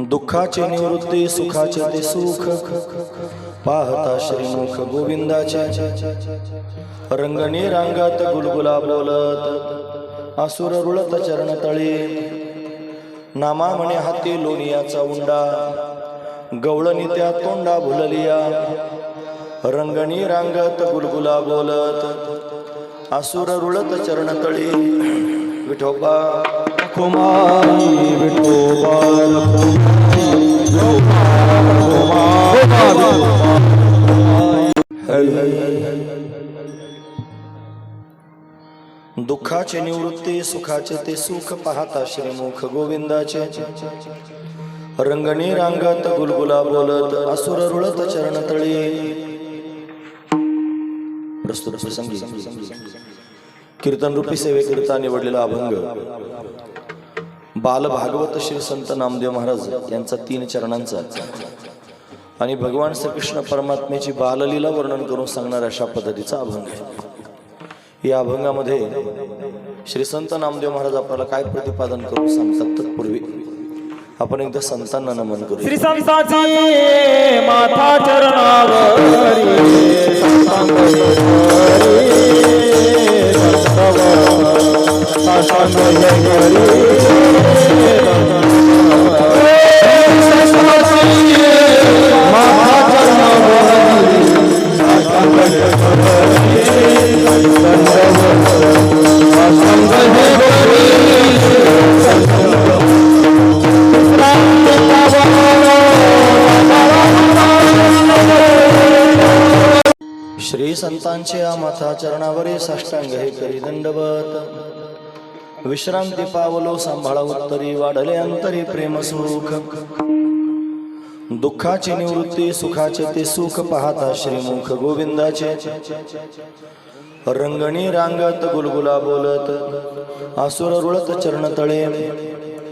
दुःखाची निवृत्ती सुखाचे ते सुख पाहता श्रीमुख गोविंदाचे रंगणी रांगात गुलगुला बोलत असुर रुळत चरणतळी नामा म्हणे हाती लोणियाचा उंडा गवळणी त्या तोंडा भुललिया रंगणी रांगात गुलगुला बोलत असुर रुळत चरणतळी विठोबा कुमारी विठोबा दुःखाची निवृत्ती सुखाचे ते सुख पाहता श्रीमुख गोविंदाचे रंगणी रांगात गुलगुला बोलत असुर रुळत चरणतळी प्रस्तुत प्रसंगी कीर्तन रूपी सेवेकरिता निवडलेला अभंग बाल भागवत श्री संत नामदेव महाराज यांचा 3 चरणांचा आणि भगवान श्रीकृष्ण परमात्म्याची बाललीला वर्णन करून सांगणाऱ्या अशा पद्धतीचा अभंग आहे। या अभंगामध्ये श्री संत नामदेव महाराज आपल्याला काय प्रतिपादन करून सांगतात तत्पूर्वी आपण एकदा संतांना नमन करू। श्री संतांचे माथा चरणावरी श्री संतांचे माथा चरणावरी साष्टांग हे करी दंडवत विश्रांती पावलो सांभाळा उत्तरी वाढले अंतरी प्रेम सुख दुःखाची निवृत्ती सुखाचे ते सुख पाहता श्रीमुख गोविंदाचे रंगणी रांगत गुलगुला बोलत असुर रुळत चरणतळे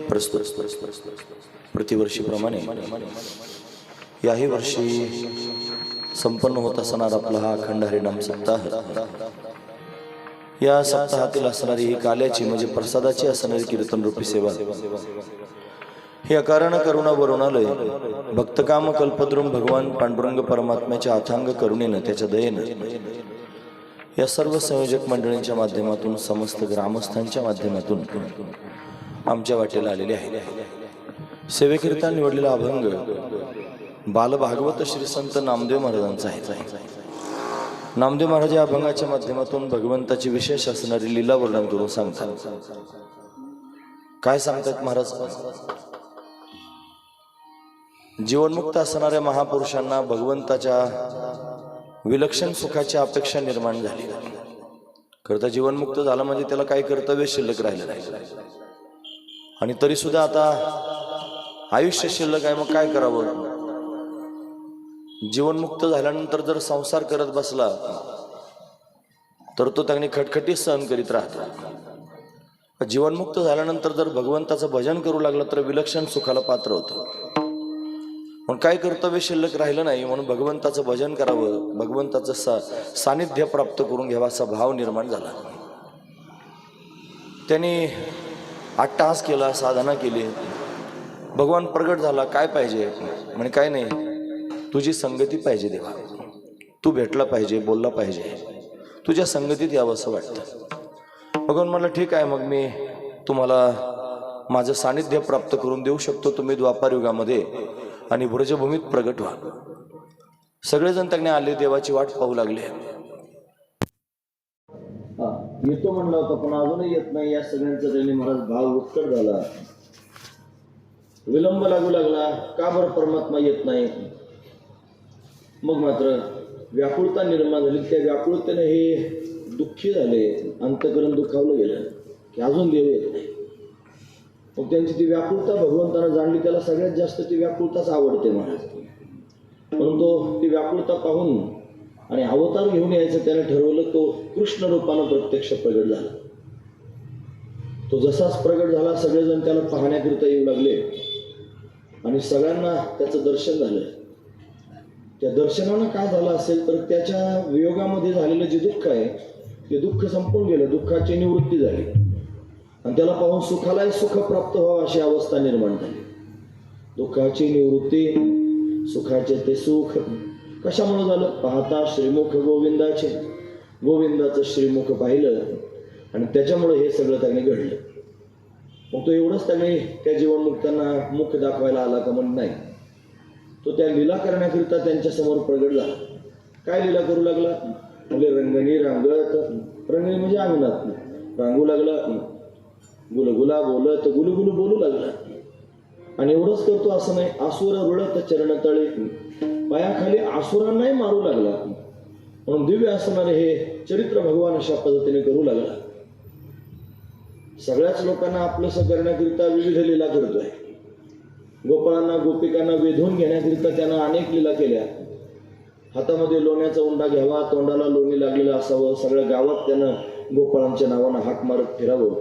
प्रस्तुत प्रतिवर्षीप्रमाणे याही वर्षी संपन्न होत असणार आपला हा अखंड हरिनाम सप्ताह। या सप्ताहातील असणारी ही काल्याची म्हणजे प्रसादाची असणारी कीर्तन रूपी सेवा हे अकारण करुणा वरुणालय भक्तकाम कल्पद्रुम भगवान पांडुरंग परमात्म्याच्या अथांग करुणेनं त्याच्या दयेनं या सर्व संयोजक मंडळींच्या माध्यमातून समस्त ग्रामस्थांच्या माध्यमातून आमच्या वाटेला आलेले आहे। सेवेकरिता निवडलेला अभंग बाल भागवत श्री संत नामदेव महाराजांचा आहे। नामदेव महाराज या अभंगाच्या माध्यमातून भगवंताची विशेष असणारी लीला वर्णन करून सांगतात। काय सांगतात महाराज? जीवनमुक्त असणाऱ्या महापुरुषांना भगवंताच्या विलक्षण सुखाची अपेक्षा निर्माण झाली। करता जीवनमुक्त झाला म्हणजे त्याला काही कर्तव्य शिल्लक राहिलं नाही आणि तरी सुद्धा आता आयुष्य शिल्लक आहे, मग काय करावं? जीवनमुक्त झाल्यानंतर जर संसार करत बसला तर तो त्यांनी खटखटी सहन करीत राहतो। जीवनमुक्त झाल्यानंतर जर भगवंताचं भजन करू लागला तर विलक्षण सुखाला पात्र होतो। पण काय कर्तव्य शिल्लक राहिलं नाही म्हणून भगवंताचं भजन करावं, भगवंताचं सानिध्य प्राप्त करून घ्यावा असा भाव निर्माण झाला। त्यांनी अट्टहास केला, साधना केली, भगवान प्रगट झाला। काय पाहिजे म्हणे? काय नाही, तुझी संगती पाहिजे देवा, तू भेटला पाहिजे, बोलला पाहिजे, तुझ्या संगतीत यावं असं वाटतं। भगवान म्हणलं ठीक आहे, मग मी तुम्हाला माझं सानिध्य प्राप्त करून देऊ शकतो, तुम्ही द्वापार युगामध्ये आणि ब्रजभूमीत प्रगट व्हा। सगळेजण त्यांनी आले, देवाची वाट पाहू लागले। येतो म्हणला होता पण अजूनही येत नाही। या सगळ्यांचा त्यांनी महाराज भाव उत्कट झाला, विलंब लागू लागला। का बरं परमात्मा येत नाही? मग मात्र व्याकुळता निर्माण झाली। त्या व्याकुळतेने हे दुःखी झाले, अंतःकरण दुखावलं गेलं की अजून देव येत नाही। मग त्यांची ती व्याकुळता भगवंतानं जाणली, त्याला सगळ्यात जास्त ती व्याकुळताच आवडते महाराज। म्हणून तो ती व्याकुळता पाहून आणि अवतार घेऊन यायचं त्याने ठरवलं। तो कृष्ण रूपानं प्रत्यक्ष प्रगट झाला। तो जसाच प्रगट झाला सगळेजण त्याला पाहण्याकरिता येऊ लागले आणि सगळ्यांना त्याचं दर्शन झालं। त्या दर्शनानं काय झालं असेल तर त्याच्या वियोगामध्ये झालेलं जे दुःख आहे ते दुःख संपून गेलं, दुःखाची निवृत्ती झाली। आणि त्याला पाहून सुखालाही सुख प्राप्त व्हावं अशी अवस्था निर्माण झाली. दुःखाची निवृत्ती, सुखाचे ते सुख कशामुळे झालं? पाहता श्रीमुख गोविंदाचे, गोविंदाचं श्रीमुख पाहिलं आणि त्याच्यामुळे हे सगळं त्याने घडलं. मग तो एवढंच त्याने त्या जीवनमुक्तांना मुख दाखवायला आला का? म्हणून नाही, तो त्या लीला करण्याकरिता त्यांच्या समोर प्रगट झाला. काय लीला करू लागला? म्हणजे रंगणी रांगत, रंगणी म्हणजे अंगणात रांगू लागला, गुलगुला बोलत गुलगुलू बोलू लागला. आणि एवढंच करतो असं नाही, आसुर रुळत चरणतळे, पायाखाली आसुरांनाही मारू लागला. म्हणून दिव्य असणारे हे चरित्र भगवान अशा पद्धतीने करू लागला. सगळ्याच लोकांना आपलंसं करण्याकरिता विविध लीला करतोय. गोपाळांना गोपिकांना वेधून घेण्याकरिता त्यानं अनेक लीला केल्या. हातामध्ये लोण्याचा उंडा घ्यावा, तोंडाला लोणी लागलेलं असावं, सगळ्या गावात त्यानं गोपाळांच्या नावानं हाक मारत फिरावं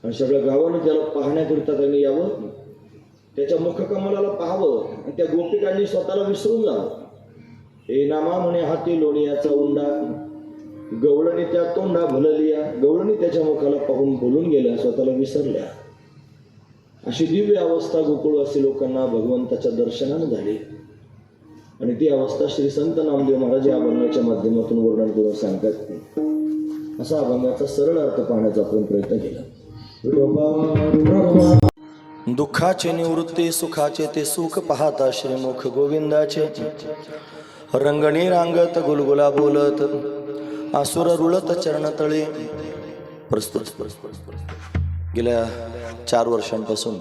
आणि सगळ्या गावानं त्याला पाहण्याकरिता त्यांनी यावं, त्याच्या मुखकमलाला पाहावं आणि त्या गोपिकांनी स्वतःला विसरून जावं. हे नामा म्हणे हाती लोणियाचा उंडा, गवळणी त्या तोंडा भललिया, गवळणी त्याच्या मुखाला पाहून बोलून गेल्या, स्वतःला विसरल्या. अशी दिव्य अवस्था गोकुळवासी लोकांना भगवंताच्या दर्शनानं झाली. आणि ती अवस्था श्री संत नामदेव महाराज या अभंगाच्या माध्यमातून वर्णन करून सांगतात. असा अभंगाचा सरळ अर्थ पाहण्याचा आपण प्रयत्न केला. दुःखाचे निवृत्ती, सुखाचे ते सुख पाहता श्रीमुख गोविंदाचे, रंगणी रांगत गुलगुला बोलत, आसुर रुळत चरणतळे. प्रस्तुत गेल्या 4 वर्षांपासून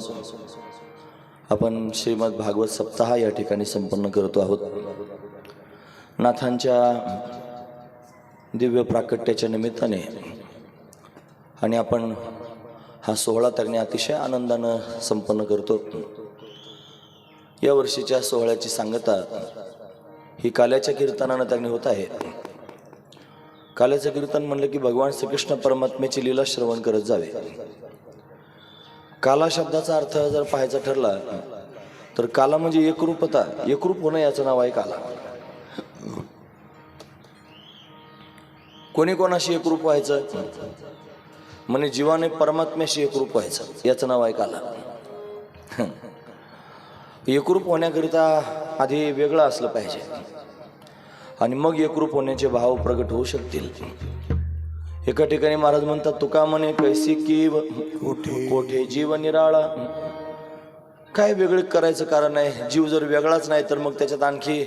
आपण श्रीमद भागवत सप्ताह या ठिकाणी संपन्न करतो आहोत. नाथांच्या दिव्य प्राकट्याच्या निमित्ताने आणि आपण हा सोहळा त्यांनी अतिशय आनंदानं संपन्न करतो. या वर्षीच्या सोहळ्याची सांगता ही काल्याच्या कीर्तनानं त्यांनी होत आहे. काल्याचं कीर्तन म्हणलं की भगवान श्रीकृष्ण परमात्म्याची लीला श्रवण करत जावे. काला शब्दाचा अर्थ जर पाहायचा ठरला तर काला म्हणजे एकरूपता, एकरूप होणं याचं नाव आहे काला. कोणी कोणाशी एकरूप व्हायचं? म्हणजे जीवाने परमात्म्याशी एकरूप व्हायचं, याचं नाव आहे काला. एकरूप होण्याकरिता आधी वेगळं असलं पाहिजे आणि मग एकरूप होण्याचे भाव प्रगट होऊ शकतील. एका ठिकाणी महाराज म्हणतात, तुका म्हणे कैसी कीव कोठे जीव निराळा. काय वेगळं करायचं कारण आहे? जीव जर वेगळाच नाही तर मग त्याच्यात आणखी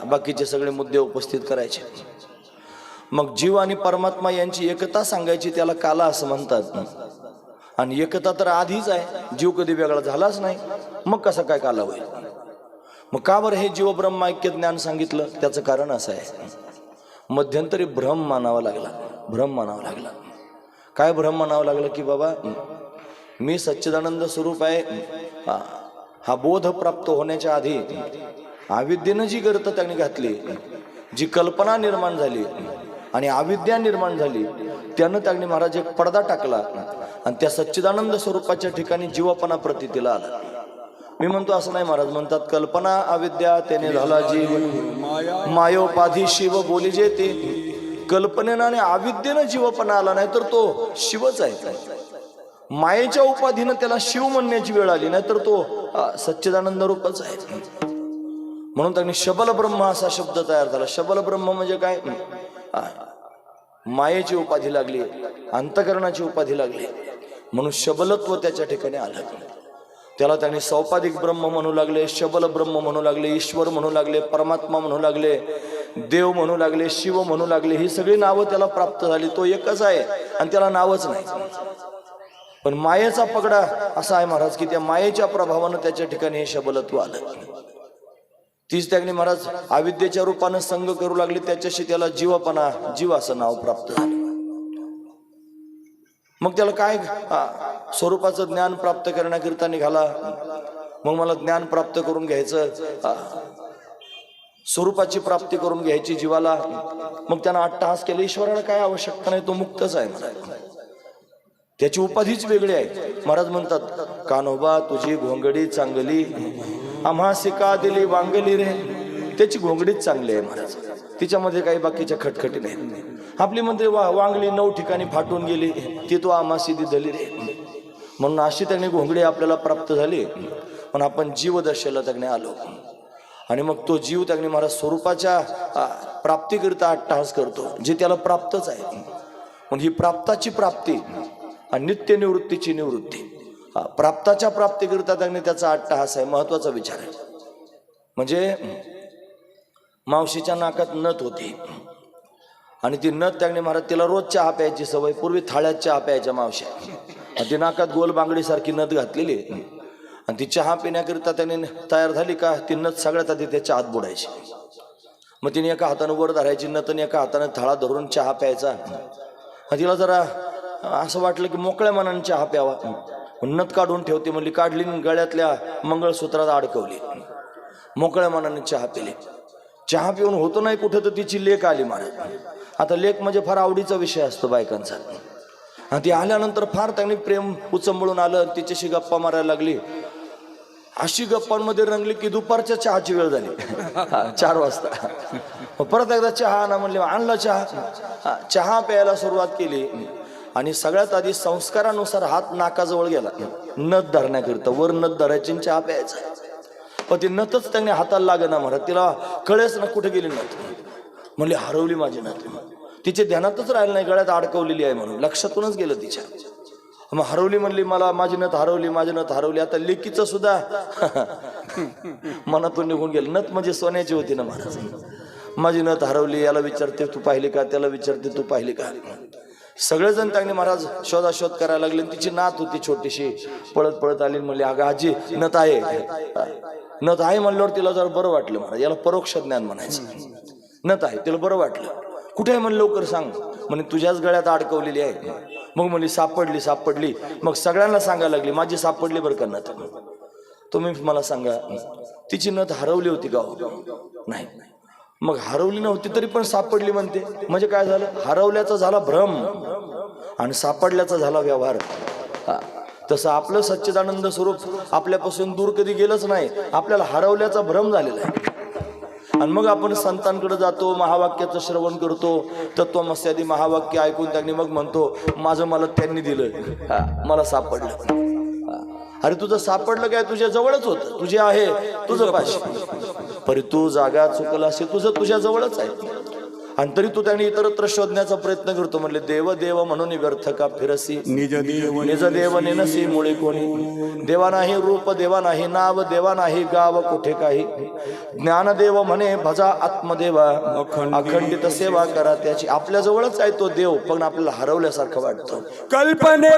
बाकीचे सगळे मुद्दे उपस्थित करायचे. मग जीव आणि परमात्मा यांची एकता सांगायची, त्याला काला असं म्हणतात. आणि एकता तर आधीच आहे, जीव कधी वेगळा झालाच नाही, मग कसं काय काला होईल? मग का बरं हे जीव ब्रह्म ऐक्य ज्ञान सांगितलं? त्याचं कारण असं आहे, मध्यंतरी भ्रम मानावा लागला. भ्रम मानावा लागला. काय भ्रम मानावं लागलं? की बाबा मी सच्चिदानंद स्वरूप आहे, हा बोध प्राप्त होण्याच्या आधी अविद्येनं जी गर्त त्यांनी घातली, जी कल्पना निर्माण झाली आणि अविद्या निर्माण झाली, त्यानं त्यांनी महाराज एक पडदा टाकला आणि त्या सच्चिदानंद स्वरूपाच्या ठिकाणी जीवापणा प्रतीतीला आला. मी म्हणतो असं नाही, महाराज म्हणतात कल्पना अविद्या त्याने झाला जीव, मायोपाधी शिव बोली जे ते. कल्पनेनं आणि अविद्येनं जीवपणा आला नाही तर तो शिवच आहे. मायेच्या उपाधीनं त्याला शिव म्हणण्याची वेळ आली नाही तर तो सच्चिदानंद रूपच आहे. म्हणून त्यांनी शबल ब्रह्म असा शब्द तयार झाला. शबल ब्रह्म म्हणजे काय? मायेची उपाधी लागली, अंतकरणाची उपाधी लागली, म्हणून शबलत्व त्याच्या ठिकाणी आलं. त्याला त्यांनी सौपाधिक ब्रह्म म्हणू लागले, शबल ब्रह्म म्हणू लागले, ईश्वर म्हणू लागले, परमात्मा म्हणू लागले, देव म्हणू लागले, शिव म्हणू लागले. ही सगळी नावं त्याला प्राप्त झाली. तो एकच आहे आणि त्याला नावच नाही. पण मायेचा पगडा असा आहे महाराज की त्या मायेच्या प्रभावानं त्याच्या ठिकाणी हे शबलत्व आलं. तीच त्याने महाराज अविद्येच्या रूपानं संग करू लागले, त्याच्याशी त्याला जीवपणा, जीव असं नाव प्राप्त झालं. मग त्याला काय स्वरूपाचं ज्ञान प्राप्त करण्याकरिता निघाला. मग मला ज्ञान प्राप्त करून घ्यायचं, स्वरूपाची प्राप्ती करून घ्यायची जीवाला. मग त्यानं अट्टहास केला, ईश्वराला काय आवश्यकता नाही, तो मुक्तच आहे. त्याची उपाधीच वेगळी आहे. महाराज म्हणतात, कान्होबा तुझी घोंगडी चांगली, आम्हा सिका दिली वांगली रे. त्याची घोंगडीच चांगली आहे महाराज, तिच्यामध्ये काही बाकीच्या खटखटी नाही. आपली म्हणते वांगली 9 ठिकाणी फाटून गेली, ती तो आमाशी दिधली रे. म्हणून अशी त्यांनी घोंगडी आपल्याला प्राप्त झाली. पण आपण जीवदशेला त्याने आलो आणि मग तो जीव त्याने महाराज स्वरूपाच्या प्राप्तीकरिता अट्टहास करतो, जे त्याला प्राप्तच आहे. मग ही प्राप्ताची प्राप्ती आणि नित्य निवृत्तीची निवृत्ती, प्राप्ताच्या प्राप्तीकरिता त्याने त्याचा अट्टहास आहे. महत्वाचा विचार आहे. म्हणजे मावशीच्या नाकात नथ होती आणि ती नथ त्याने महाराज तिला रोज चहा प्यायची सवय. पूर्वी थाळ्यात चहा प्यायच्या मावश्या, आणि ती नाकात गोल बांगडीसारखी नथ घातलेली आणि ती चहा पिण्याकरिता त्याने तयार झाली का ती नथ सगळ्यात आधी त्याच्या हात बुडायची. मग तिने एका हातानं वर धरायची नथ आणि एका हातानं थाळा धरून चहा प्यायचा. तिला जरा असं वाटलं की मोकळ्या मनाने चहा प्यावा. नथ काढून ठेवते म्हणली, काढली गळ्यातल्या मंगळसूत्रात अडकवली, मोकळ्या मनाने चहा पिले. चहा पिऊन होतो नाही कुठं तर तिची लेक आली महाराज. आता लेक म्हणजे फार आवडीचा विषय असतो बायकांचा. आणि ती आल्यानंतर फार त्यांनी प्रेम उचंबळून आलं, तिच्याशी गप्पा मारायला लागली. अशी गप्पांमध्ये रंगली की दुपारच्या चहाची वेळ झाली 4 वाजता. परत एकदा चहा आणा म्हणले, आणला चहा. चहा प्यायला सुरुवात केली आणि सगळ्यात आधी संस्कारानुसार हात नाकाजवळ गेला नथ धरण्याकरिता. वर नथ धरायची चहा प्यायचा. पण ती नथच त्याने हाताला लागेना महाराज. तिला कळेच ना कुठे गेली नथ. म्हणले हरवली माझी नथ. तिचे ध्यानातच राहिलं नाही, गळ्यात अडकवलेली आहे म्हणून लक्षातूनच गेलं तिच्या. मग हरवली म्हणली, मला माझी नथ हरवली, माझी नथ हरवली. आता लेकीचं सुद्धा मनातून निघून गेलं. नथ म्हणजे सोन्याची होती ना महाराज. माझी नथ हरवली, याला विचारते तू पाहिली का, त्याला विचारते तू पाहिली का. सगळेजण त्यांनी महाराज शोधाशोध करायला लागले. तिची नात होती छोटीशी, पळत पळत आली. म्हणली अगं आजी नथ आहे. नथ आहे म्हणल्यावर तिला जरा बरं वाटलं महाराज. याला परोक्ष ज्ञान म्हणायचं. नथ आहे, तिला बरं वाटलं. कुठे आहे म्हणलं, लवकर सांग. म्हणे तुझ्याच गळ्यात अडकवलेली आहे. मग म्हणली सापडली सापडली. मग सगळ्यांना सांगायला लागली माझी सापडली बरं का नथ. तुम्ही मला सांगा तिची नथ हरवली होती का? नाही. मग हरवली नव्हती तरी पण सापडली म्हणते. म्हणजे काय झालं, हरवल्याचा झाला भ्रम आणि सापडल्याचा झाला व्यवहार. तसं आपलं सच्चिदानंद स्वरूप आपल्यापासून दूर कधी गेलंच नाही. आपल्याला हरवल्याचा भ्रम झालेला आहे. आणि मग आपण संतांकडे जातो, महावाक्याचं श्रवण करतो, तत्वमस्यादी महावाक्य ऐकून त्यांनी मग म्हणतो माझं मला त्यांनी दिलं, मला सापडलं. अरे तुझं सापडलं काय, तुझ्या जवळच होतं, तुझे आहे तुझं पाशी. परी तू जागा चुकला असे तुझं तुझ्या जवळच आहे. आणि तरी तू त्यांनी इतरत्र शोधण्याचा प्रयत्न करतो. म्हणले देव देव म्हणून व्यर्थ का फिरसी, निज देव नेनसी मुळे कोणी. देवा नाही रूप, देवा नाही नाव, देवा नाही गाव कुठे काही. ज्ञानदेव म्हणे भजा आत्मदेवा, अखंडित सेवा करा त्याची. आपल्या जवळच आहे तो देव, पण आपल्याला हरवल्यासारखं वाटतं. कल्पने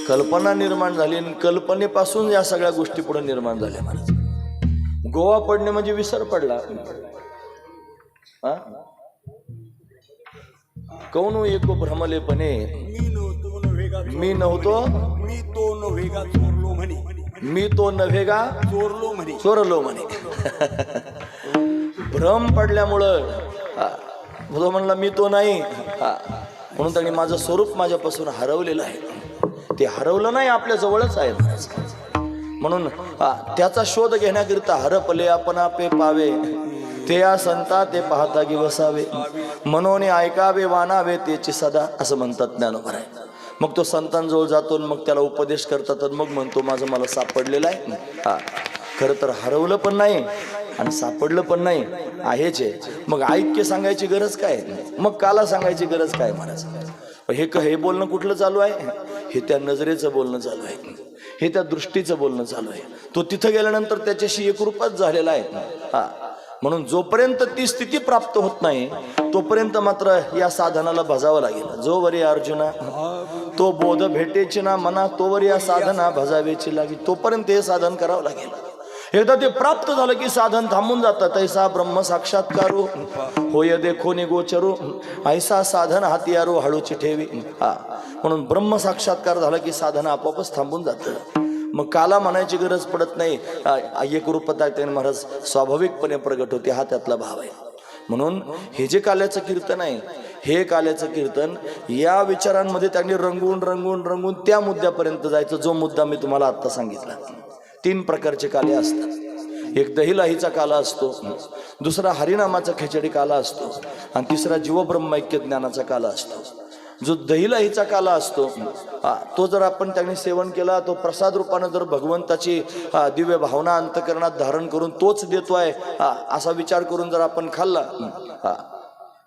कल्पना निर्माण झाली आणि कल्पनेपासून या सगळ्या गोष्टी पुढे निर्माण झाल्या महाराज. गोवा पडणे म्हणजे विसर पडला. कौन एको भ्रमलेपणे मी नव्हतो, मी तो नव्हेगा चोरलो म्हणे. भ्रम पडल्यामुळं तो म्हणला मी तो नाही, म्हणून त्यांनी माझं स्वरूप माझ्यापासून हरवलेलं आहे. ते हरवलं नाही, आपल्या जवळच आहे. म्हणून त्याचा शोध घेण्याकरिता हरपले आपण आपे पावे, ते या संता ते पाहता की वसावे, मनोने ऐकावे वानावे तेची सदा, असं म्हणतात ज्ञानोबा आहे. मग तो संतांजवळ जातो, मग त्याला उपदेश करतात, मग म्हणतो माझं मला सापडलेलं आहे. खरं तर हरवलं पण नाही आणि सापडलं पण नाही, आहेच आहे. मग ऐक्य सांगायची गरज काय, मग काला सांगायची गरज काय महाराज. हे बोलणं कुठलं चालू आहे, हे त्या नजरेचं बोलणं चालू आहे, हे त्या दृष्टीचं बोलणं चालू आहे. तो तिथं गेल्यानंतर त्याच्याशी एकरूपच झालेला आहे. म्हणून जोपर्यंत ती स्थिती प्राप्त होत नाही तोपर्यंत मात्र या साधनाला भजावं लागेल. जो वरी अर्जुना तो बोध भेटेची ना मना तोवर या साधना भजावेची लागी, तोपर्यंत हे साधन करावं लागेल. एकदा ते प्राप्त झालं की साधन थांबून जातं. तैसा ब्रह्म साक्षात्कारो होय देखो गोचरो, ऐसा साधन हातियारो हळूची ठेवी. म्हणून ब्रह्म साक्षात्कार झाला की साधन आपोआपच थांबून जातं. मग काला म्हणायची गरज पडत नाही. एक रूपता त्याने महाराज स्वाभाविकपणे प्रगट होते, हा त्यातला भाव आहे. म्हणून हे जे काल्याचं कीर्तन आहे, हे काल्याचं कीर्तन या विचारांमध्ये त्यांनी रंगून रंगून रंगून त्या मुद्द्यापर्यंत जायचं, जो मुद्दा मी तुम्हाला आत्ता सांगितला. 3 प्रकारचे काले असतात. एक दहीलाहीचा काला असतो, दुसरा हरिनामाचा खिचडी काला असतो, आणि तिसरा जीवब्रह्मैक्य ज्ञानाचा काला असतो. जो दहीलाहीचा काला असतो तो जर आपण त्यांनी सेवन केला, तो प्रसाद रूपानं जर भगवंताची दिव्य भावना अंतकरणात धारण करून तोच देतोय असा विचार करून जर आपण खाल्ला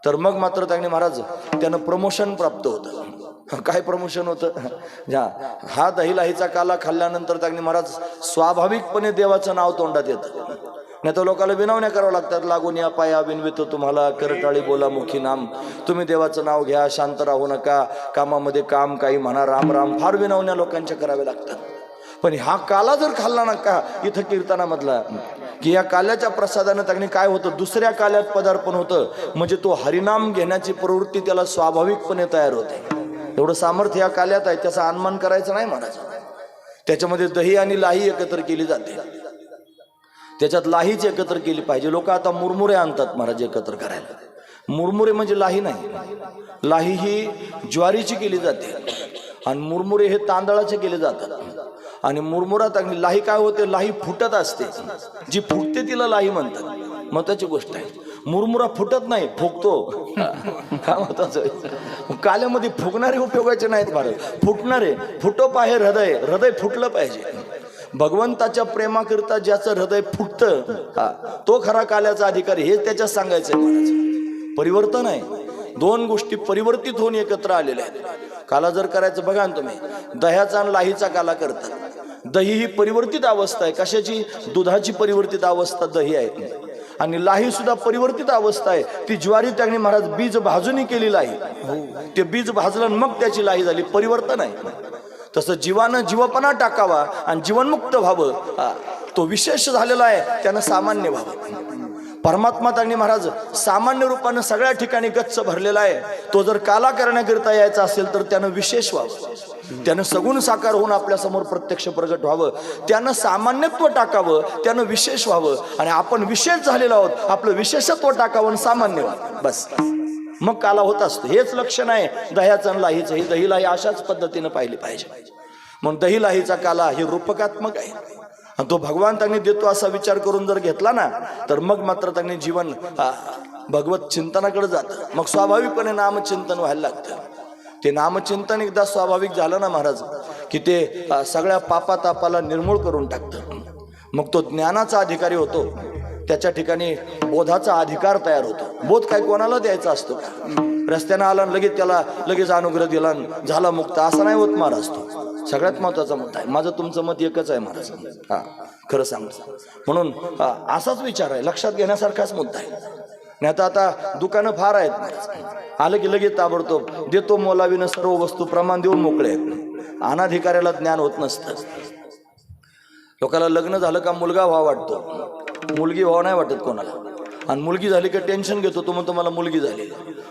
तर मग मात्र त्यांनी महाराज त्यानं प्रमोशन प्राप्त होतं. काय प्रमोशन होतं? हा दहीलाहीचा काला खाल्ल्यानंतर त्यांनी महाराज स्वाभाविकपणे देवाचं नाव तोंडात येतं. नाही तर लोकांना विनवण्या करावं लागतात. लागून या पाया विनवितो तुम्हाला, करटाळी बोला मुखी नाम. तुम्ही देवाचं नाव घ्या, शांत राहू नका, कामामध्ये काम, काही म्हणा राम राम. फार विनवण्या लोकांच्या कराव्या लागतात. पण हा काला जर खाल्ला ना का इथं कीर्तनामधला, की या काल्याच्या प्रसादानं त्यांनी काय होतं, दुसऱ्या काल्यात पदार्पण होतं. म्हणजे तो हरिनाम घेण्याची प्रवृत्ती त्याला स्वाभाविकपणे तयार होते. एवढं सामर्थ्य या काल्यात आहे, त्याचा अनुमान करायचं नाही महाराज. त्याच्यामध्ये दही आणि लाही एकत्र केली जाते, त्याच्यात लाहीच एकत्र केली पाहिजे. लोक आता मुरमुरे आणतात महाराज एकत्र करायला. मुरमुरे म्हणजे लाही नाही, लाही ही ज्वारीची केली जाते आणि मुरमुरे हे तांदळाचे केले जातात. आणि मुरमुरात आणि लाही काय होते, लाही फुटत असते, जी फुटते तिला लाही म्हणतात. महत्वाची गोष्ट आहे. मुरमुरा फुटत नाही, फुगतो. काय महत्वाचं, काल्यामध्ये फुगणारे उपयोगाचे नाहीत महाराज, फुटणारे. फुटो पाहे हृदय, हृदय फुटलं पाहिजे. भगवंताच्या प्रेमाकरिता ज्याचं हृदय फुटतं तो खरा काल्याचा अधिकारी, हे त्याच्यात सांगायचंय महाराज. परिवर्तन आहे, 2 गोष्टी परिवर्तित होऊन एकत्र आलेल्या आहेत. काला जर करायचं बघा ना तुम्ही, दह्याचा आणि लाहीचा काला करतात. दही ही परिवर्तित अवस्था आहे. कशाची? दुधाची परिवर्तित अवस्था दही आहे. आणि लाही सुद्धा परिवर्तित अवस्था आहे. ती ज्वारी त्यांनी महाराज बीज भाजून केलेली आहे, ते बीज भाजलं मग त्याची लाही झाली. परिवर्तन आहे. तसं जीवानं जीवपणा टाकावा आणि जीवनमुक्त व्हावं, तो विशेष झालेला आहे, त्यानं सामान्य व्हावं. परमात्मा त्यांनी महाराज सामान्य रूपानं सगळ्या ठिकाणी गच्च भरलेला आहे. तो जर काला करण्याकरिता यायचा असेल तर त्यानं विशेष व्हावं, त्यानं सगुण साकार होऊन आपल्या समोर प्रत्यक्ष प्रगट व्हावं, त्यानं सामान्यत्व टाकावं, त्यानं विशेष व्हावं. आणि आपण विशेष झालेलो आहोत, आपलं विशेषत्व टाकावं आणि सामान्य व्हावं, बस. मग काला होत असतो. हेच लक्षण आहे दह्याचं आणि लाहीचं. ही दहीलाही अशाच पद्धतीनं पाहिली पाहिजे. म्हणून दहीलाहीचा काला हे रूपकात्मक आहे, आणि तो भगवान त्यांनी देतो असा विचार करून जर घेतला ना तर मग मात्र त्यांनी जीवन भगवत चिंतनाकडे जातं. मग स्वाभाविकपणे नामचिंतन व्हायला लागतं. ते नामचिंतन एकदा स्वाभाविक झालं ना महाराज की ते सगळ्या पापातापाला निर्मूळ करून टाकतं. मग तो ज्ञानाचा अधिकारी होतो. त्याच्या ठिकाणी बोधाचा अधिकार तयार होतो. बोध काय कोणाला द्यायचा असतो का? रस्त्यानं आला लगेच त्याला लगेच अनुग्रह दिला झाला मुक्त, असं नाही होत महाराज. तो सगळ्यात महत्वाचा मुद्दा आहे. माझं तुमचं मत एकच आहे महाराज, खरं सांगतो. म्हणून असाच विचार आहे, लक्षात घेण्यासारखाच मुद्दा आहे. नाही तर आता दुकानं फार आहेत महाराज, आलं की लगेच ताबडतोब देतो मोलावीनं सर्व वस्तू प्रमाण देऊन मोकळे आहेत. अनाधिकाऱ्याला ज्ञान होत नसतं. लोकांना लग्न झालं का मुलगा व्हावा वाटतो, मुलगी व्हावं नाही वाटत कोणाला. आणि मुलगी झाली की टेन्शन घेतो, तो म्हणतो मला मुलगी झाली.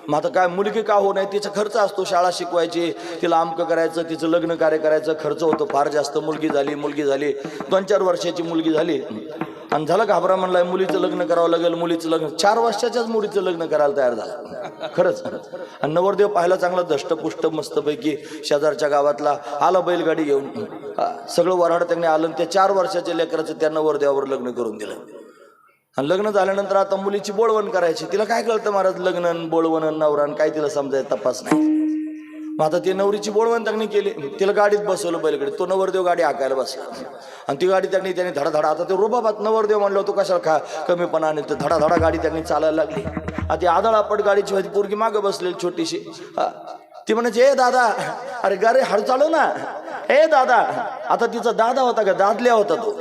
मग आता काय मुलगी का हो नाही, तिचा खर्च असतो, शाळा शिकवायची, तिला आमकं करायचं, तिचं लग्न कार्य करायचं, खर्च होतो फार जास्त. मुलगी झाली 2-4 वर्षाची मुलगी झाली आणि झालं घाबरा म्हणलाय मुलीचं लग्न करावं लागेल. मुलीचं लग्न 4 वर्षाच्याच मुलीचं लग्न करायला तयार झालं खरंच. आणि नवरदेव पाहायला चांगला दष्टपुष्ट मस्तपैकी शेजारच्या गावातला आला बैलगाडी घेऊन, सगळं वऱ्हाड त्यांनी आलं. त्या 4 वर्षाच्या लेकराचं त्या नवरदेवावर लग्न करून दिलं. आणि लग्न झाल्यानंतर आता मुलीची बोळवण करायची. तिला काय कळतं महाराज, लग्न बोळवण नवरान काय तिला समजायचं तपास नाही. मग आता ती नवरीची बोळवण त्यांनी केली, तिला गाडीत बसवलं बैलगाडी. तो नवरदेव गाडी हाकायला बसला आणि ती गाडी त्यांनी धडाधडा, आता ते रुबाबात नवरदेव म्हणलं तो कशाला कमीपणा आणि तर धडाधडा गाडी त्यांनी चालायला लागली. आता ती आदळापट गाडीची होती, पोरगी मागं बसलेली छोटीशी. ती म्हणायची ए दादा, अरे गाडी हळू चालव ना, ए दादा. आता तिचा दादा होता का दादल्या होता तो,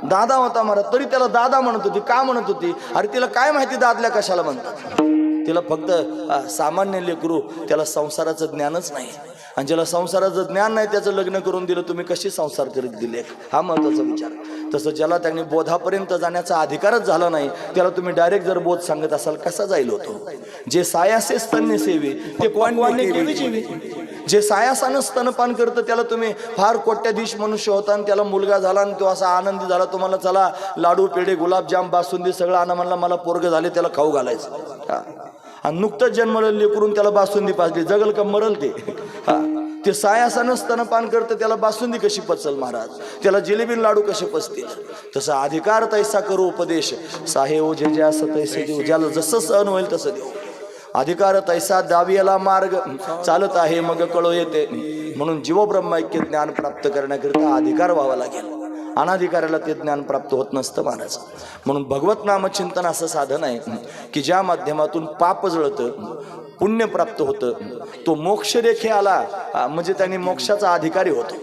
दादा होता मला, तरी त्याला दादा म्हणत होती. का म्हणत होती? अरे तिला काय माहिती दादल्या कशाला म्हणतात. तिला फक्त सामान्य लेकरू, त्याला संसाराचं ज्ञानच नाही. आणि ज्याला संसाराचं ज्ञान नाही त्याचं लग्न करून दिलं, तुम्ही कशी संसार करीत दिले, हा महत्वाचा विचार. तसं ज्याला त्यांनी बोधापर्यंत जाण्याचा अधिकारच झाला नाही त्याला तुम्ही डायरेक्ट जर बोध सांगत असाल कसा जाईल होतो. जे सायासे स्तन्य सेवी ते कोण केवी जीवी. जे सायासानं स्तनपान करतं त्याला तुम्ही फार कोट्याधीश मनुष्य होता आणि त्याला मुलगा झाला आणि तो असा आनंदी झाला, तुम्हाला चला लाडू पेढे गुलाबजाम बासुंदी सगळं आणा म्हणला, मला पोरग झाले त्याला खाऊ घालायचं. आणि नुकतंच जन्मलं लेकरून त्याला बासुंदी पाजली, जगल का मरल ते. ते सायासानं स्तनपान करतं त्याला बासुंदी कशी पचल महाराज, त्याला जिलेबी लाडू कसे पचतील. तसा अधिकार तैसा करू उपदेश, साहे ओझे जे असं तैसे देऊ. ज्याला जसं सहन होईल तसं देऊ. अधिकार तैसा दावियाला मार्ग, चालत आहे मग कळो येते. म्हणून जीवब्रह्मैक्य ज्ञान प्राप्त करण्याकरिता अधिकार व्हावा लागेल. अनाधिकाराला ते ज्ञान प्राप्त होत नसतं महाराज. म्हणून भगवत नामचिंतन असं साधन आहे की ज्या माध्यमातून पाप जळतं, पुण्य प्राप्त होतं. तो मोक्ष रेखे आला म्हणजे त्यांनी मोक्षाचा अधिकारी होतो.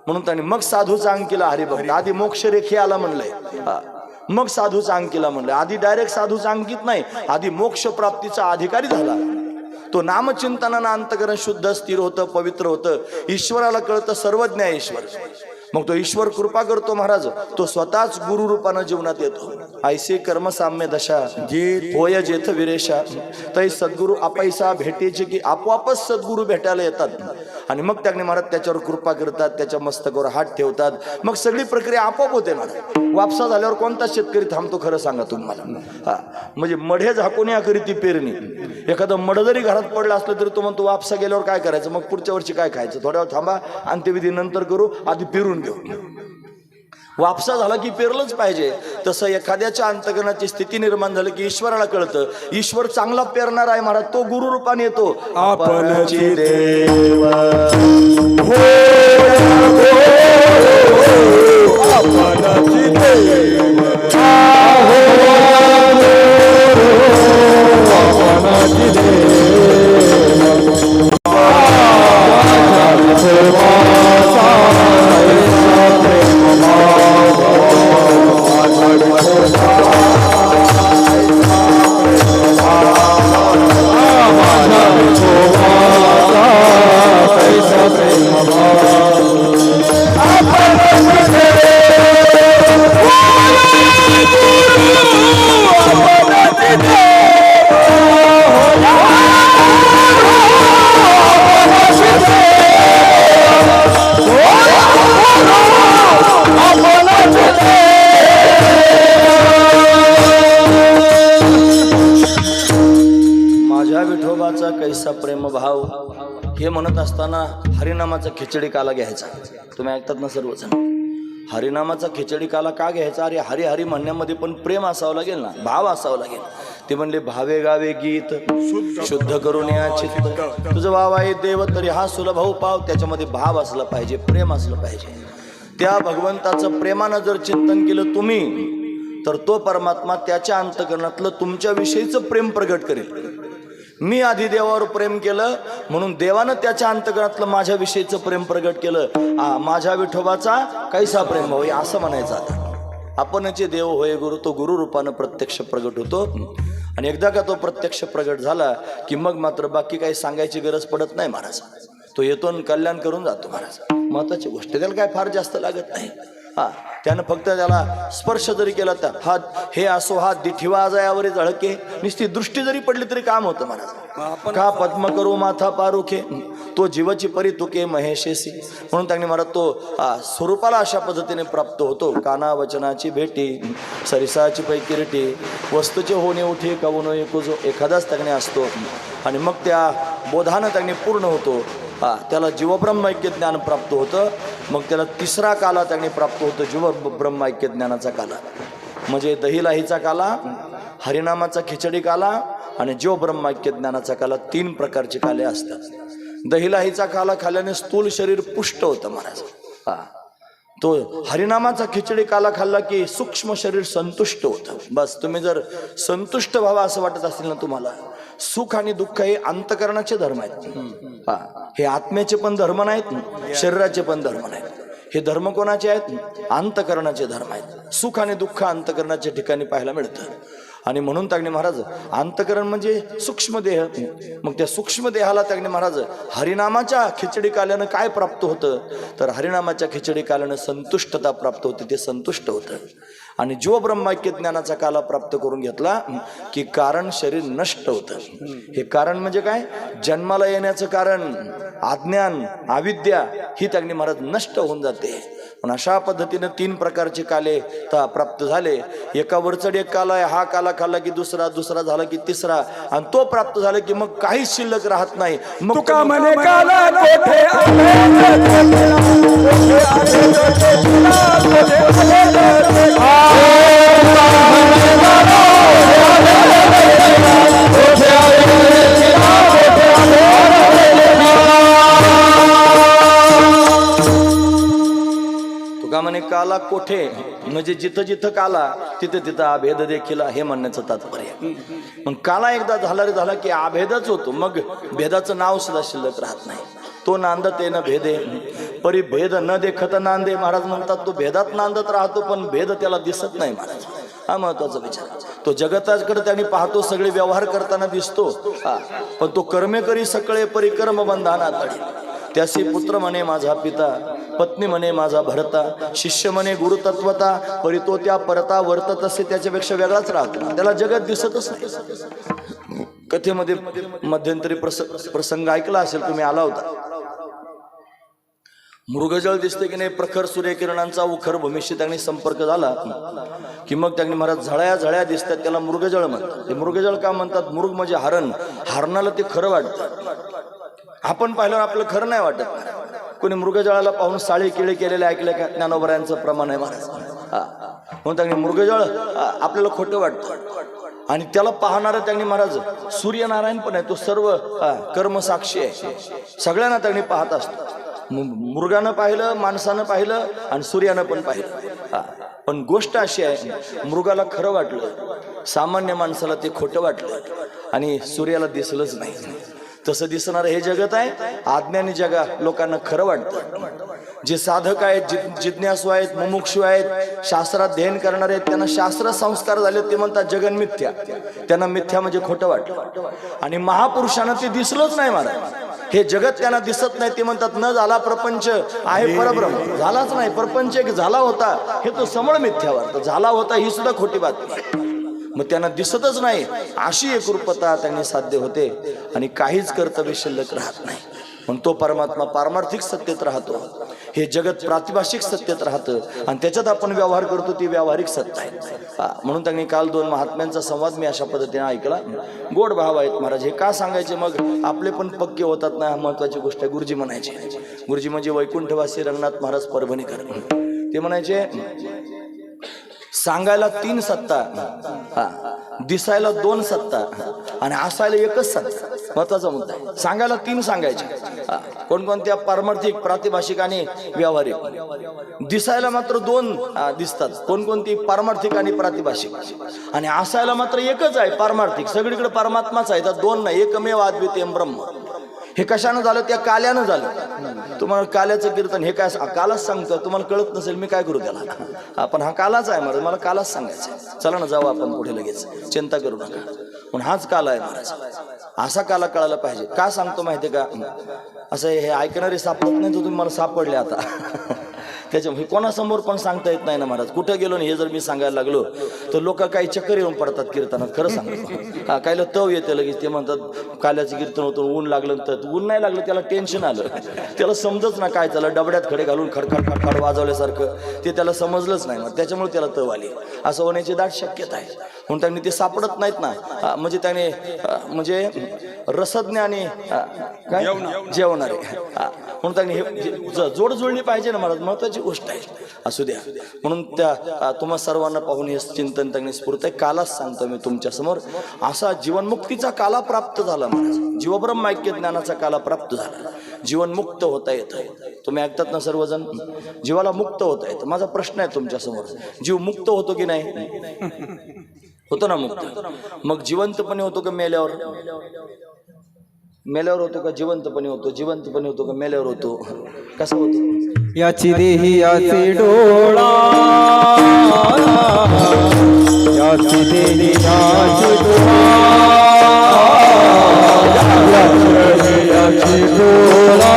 म्हणून त्यांनी मग साधूचा अंग केला हरिभक्त. आधी मोक्ष रेखे आला म्हणलंय, मग साधूचा अंग केला म्हणलंय. आधी डायरेक्ट साधूचा अंकित नाही, आधी मोक्ष प्राप्तीचा अधिकारी झाला. तो नामचिंतनानं अंतकरण शुद्ध स्थिर होतं, पवित्र होतं. ईश्वराला कळतं सर्वज्ञ आहे ईश्वर. मग तो ईश्वर कृपा करतो महाराज, तो स्वतःच गुरु रूपानं जीवनात येतो. ऐसे कर्म साम्य दशा जी होय जेथ विरेशा, तै सद्गुरु अपैसा भेटेचे की आपोआपच सद्गुरु भेटायला येतात. आणि मग त्याने महाराज त्याच्यावर कृपा करतात, त्याच्या मस्तकावर हात ठेवतात. मग सगळी प्रक्रिया आपोआप होते महाराज. वापसा झाल्यावर कोणता शेतकरी थांबतो खरं सांगा तुम्हाला. म्हणजे मढे झाकून या करी ती पेरणी. एखादं मड जरी घरात पडलं असलं तरी तो म्हणतो वापसा गेल्यावर काय करायचं, मग पुढच्या वर्षी काय खायचं, थोड्या वेळ थांबा अंत्यविधी नंतर करू, आधी पेरून घेऊ. वापसा झाला की पेरलंच पाहिजे. तसं एखाद्याच्या अंतकरणाची स्थिती निर्माण झाली की ईश्वराला कळतं ईश्वर चांगला पेरणार आहे महाराज. तो गुरु रूपाने येतो. आपणची देव आपणची देव आपणची देव कैसा प्रेम भाव. हे म्हणत असताना हरिनामाचा खिचडी काला घ्यायचा. तुम्ही ऐकतात ना सर्वजण. हरिनामाचा खिचडी काला का घ्यायचा? अरे हरी हरी म्हणण्यामध्ये पण प्रेम असावं लागेल ना, भाव असावं लागेल. ते म्हणले भावे गावे गीत शुद्ध करून या चित्त, तुझं भाव आहे देव तरी हा सुलभ पाव. त्याच्यामध्ये भाव असला पाहिजे, प्रेम असलं पाहिजे. त्या भगवंताचं प्रेमानं जर चिंतन केलं तुम्ही तर तो परमात्मा त्याच्या अंतकरणातलं तुमच्या विषयीचं प्रेम प्रगट करेल. मी आधी देवावर प्रेम केलं म्हणून देवानं त्याच्या अंतकरणातलं माझ्या विषयीचं प्रेम प्रगट केलं. माझ्या विठोबाचा कैसा प्रेम भाऊ असं म्हणायचं. आता आपणचे देव होय गुरु, तो गुरु रूपानं प्रत्यक्ष प्रगट होतो. आणि एकदा का तो प्रत्यक्ष प्रगट झाला की मग मात्र बाकी काही सांगायची गरज पडत नाही महाराज. तो येतो आणि कल्याण करून जातो महाराज. महत्वाची गोष्ट, त्याला काय फार जास्त लागत नाही. त्यानं फक्त त्याला स्पर्श जरी केला तर हात हे असो हात दिठिवा आजायावरी झळके, नुसती दृष्टी जरी पडली तरी काम होतं महाराज. का पद्म करू माथा पारुखे, तो जीवाची परी तुके महेशेसी. म्हणून त्यांनी महाराज तो स्वरूपाला अशा पद्धतीने प्राप्त होतो. काना वचनाची भेटी सरिसाची पैकिरटी, वस्तूचे होणे उठे कवनो एकुजो. एखादाच त्याने असतो आणि मग त्या बोधानं त्याने पूर्ण होतो. त्याला जीवब्रह्मैक्य ज्ञान प्राप्त होतं. मग त्याला तिसरा काला त्याने प्राप्त होतो, जीवब्रह्मैक्य ज्ञानाचा काला. म्हणजे दहीलाहीचा काला, हरिनामाचा खिचडी काला आणि जीवब्रह्मैक्य ज्ञानाचा काला. 3 प्रकारचे काले असतात. दहीलाहीचा काला खाल्ल्याने स्थूल शरीर पुष्ट होतं महाराज. तो हरिनामाचा खिचडी काला खाल्ला की सूक्ष्म शरीर संतुष्ट होतं. बस तुम्ही जर संतुष्ट व्हावा असं वाटत असेल ना तुम्हाला, सुख आणि दुःख हे अंतकरणाचे धर्म आहेत. हे आत्म्याचे पण धर्म नाहीत, शरीराचे पण धर्म नाहीत. हे धर्म कोणाचे आहेत? अंतकरणाचे धर्म आहेत. सुख आणि दुःख अंतकरणाच्या ठिकाणी पाहायला मिळतं. आणि म्हणून तागणे महाराज अंतकरण म्हणजे सूक्ष्म देह, मग त्या सूक्ष्म देहाला तागणे महाराज हरिनामाच्या खिचडी काल्यानं काय प्राप्त होतं, तर हरिनामाच्या खिचडी काल्यानं संतुष्टता प्राप्त होते, ते संतुष्ट होतं. आणि जो ब्रह्मैक्य ज्ञानाचा काला प्राप्त करून घेतला की कारण शरीर नष्ट होतं. हे कारण म्हणजे काय, जन्माला येण्याचं कारण अज्ञान अविद्या ही तागणे महाराज नष्ट होऊन जाते. पण अशा पद्धतीने 3 प्रकारचे काले प्राप्त झाले. एका वरचढ एक काला आहे, हा काला खाल्ला की दुसरा, दुसरा झाला की तिसरा, आणि तो प्राप्त झाला की मग काहीच शिल्लक राहत नाही. मग तुका म्हणे काला कोठे तुका म्हणे काला कोठे म्हणजे जिथं जिथं काला तिथं तिथं अभेद देखील हे म्हणण्याचं तात्पर्य. मग काला एकदा झाला रे झाला की अभेदच होतो, मग भेदाचं नाव सुद्धा शिल्लक राहत नाही. तो नांदत न भेदे परी भेद न देखत नांदे. महाराज म्हणतात तो भेदात नांदत राहतो पण भेद त्याला दिसत नाही. महाराज हा महत्वाचा विचार. तो जगताकडे त्याने पाहतो, सगळे व्यवहार करताना दिसतो, पण तो कर्मे करी सकळे परिकर्म बंधाना तडी. त्यासी पुत्र म्हणे माझा पिता, पत्नी म्हणे माझा भरता, शिष्य म्हणे गुरुतत्वता, परी तो त्या परता वर्तत असे त्याच्यापेक्षा वेगळाच राहतो, त्याला जगत दिसतच नाही. कथेमध्ये मध्यंतरी प्रसंग ऐकला असेल तुम्ही, आला होता. मृगजळ दिसते की नाही, प्रखर सूर्यकिरणांचा उखर भूमीशी त्यांनी संपर्क झाला की मग त्यांनी महाराज झळ्या झळ्या दिसतात, त्याला मृगजळ म्हणतात. ते मृगजळ का म्हणतात, मृग म्हणजे हरण, हरणाला ते खरं वाटतं. आपण पाहिल्यावर आपलं खरं नाही वाटत. कोणी मृगजळाला पाहून साळी किळे केलेले ऐकले का, ज्ञानोबरायांचं प्रमाण आहे महाराज. म्हणून त्यांनी मृगजळ आपल्याला खोटं वाटतं. आणि त्याला पाहणारं त्यांनी महाराज सूर्यनारायण पण आहे, तो सर्व कर्मसाक्षी आहे, सगळ्यांना त्यांनी पाहत असतो. मृगानं पाहिलं, माणसानं पाहिलं आणि सूर्यानं पण पाहिलं. पण गोष्ट अशी आहे, मृगाला खरं वाटलं, सामान्य माणसाला ते खोटं वाटलं आणि सूर्याला दिसलंच नाही. तसं दिसणार हे जगत आहे. अज्ञानी जगा लोकांना खरं वाटतं. जे साधक आहेत, जिज्ञासू आहेत, मुमुक्षु आहेत, शास्त्राध्ययन करणारे आहेत, त्यांना शास्त्र संस्कार झाले, ते म्हणतात जगन मिथ्या. त्यांना मिथ्या म्हणजे खोटं वाटतं. आणि महापुरुषांना ते दिसलंच नाही महाराज, हे जगत त्यांना दिसत नाही. ते म्हणतात न झाला प्रपंच आहे परब्रह्म. झालाच नाही प्रपंच, एक झाला होता हे तो समळ मिथ्या वाटतं. झाला होता ही सुद्धा खोटी बातमी. मग त्यांना दिसतच नाही, अशी एकरूपता त्यांनी साध्य होते आणि काहीच कर्तव्य शिल्लक राहत नाही. पण तो परमात्मा पारमार्थिक सत्तेत राहतो, हे जगत प्रातिभाषिक सत्तेत राहतं आणि त्याच्यात आपण व्यवहार करतो, ती व्यावहारिक सत्ता आहे. म्हणून त्यांनी काल 2 महात्म्यांचा संवाद मी अशा पद्धतीने ऐकला. गोड भाव आहेत महाराज. हे का सांगायचे, मग आपले पण पक्के होतात ना, महत्वाची गोष्ट आहे. गुरुजी म्हणायचे, गुरुजी म्हणजे वैकुंठवासी रंगनाथ महाराज परभणीकर. ते म्हणायचे सांगायला 3 सत्ता, दिसायला 2 सत्ता आणि असायला 1च सत्ता. महत्वाचा मुद्दा आहे. सांगायला 3 सांगायचे, कोणकोणत्या पारमार्थिक, प्रातिभाषिक आणि व्यावहारिक. दिसायला मात्र 2 दिसतात, कोणकोणती पारमार्थिक आणि प्रातिभाषिक. आणि असायला मात्र 1च आहे, पारमार्थिक. सगळीकडे परमात्माच आहे, तर 2 नाही, एकमेव अद्वितीय ब्रह्म. हे कशानं झालं, त्या काल्यानं झालं. तुम्हाला काल्याचं कीर्तन हे काय कालाच सांगतो, तुम्हाला कळत नसेल मी काय करू त्याला. आपण हा कालाच आहे महाराज, मला कालाच सांगायचं. चला ना जाऊ आपण पुढे लगेच, चिंता करू नका. पण हाच काला आहे महाराज, असा काला कळायला पाहिजे. का सांगतो माहितीये का, असं हे ऐकणारे सापडत नाही, तर तुम्ही मला सापडले आता. त्याच्यामुळे कोणासमोर पण सांगता येत नाही ना महाराज. कुठं गेलो हे जर मी सांगायला लागलो तर लोक काही चक्कर येऊन पडतात कीर्तनात. खरं सांगतो, कायला तव येते लगेच. ते म्हणतात काल्याचं कीर्तन होतं, ऊन लागलं, तर ऊन नाही लागलं त्याला टेन्शन आलं, त्याला समजच ना काय, त्याला डबड्यात खडे घालून खडखड खडखड वाजवल्यासारखं ते त्याला समजलंच नाही, मग त्याच्यामुळे त्याला तव आली. असं होण्याची दाट शक्यता आहे. म्हणून त्यांनी ते सापडत नाहीत ना, म्हणजे त्याने म्हणजे रसज्ञ आणि काय जेवणारे, म्हणून त्यांनी हे जोडजुळणी पाहिजे ना महाराज, महत्वाची गोष्ट आहे. असू द्या. म्हणून त्या तुम्हा सर्वांना पाहून हे चिंतन त्यांनी स्फूर्त आहे. कालाच सांगतो मी तुमच्या समोर, असा जीवनमुक्तीचा काला प्राप्त झाला महाराज, जीवब्रह्म ऐक्य ज्ञानाचा काला प्राप्त झाला. जीवनमुक्त होता येतं. तुम्ही ऐकतात ना सर्वजण, जीवाला मुक्त होता येतं. माझा प्रश्न आहे तुमच्या समोर, जीव मुक्त होतो की नाही? होतो ना मुक्त. मग जिवंतपणे होतो का मेल्यावर? मेल्यावर होतो का जिवंतपणे होतो, जिवंतपणे होतो का मेल्यावर होतो, कसा होतो? याची देही याची डोळा, याची देही याची डोळा, याची डोळा, याची डोळा,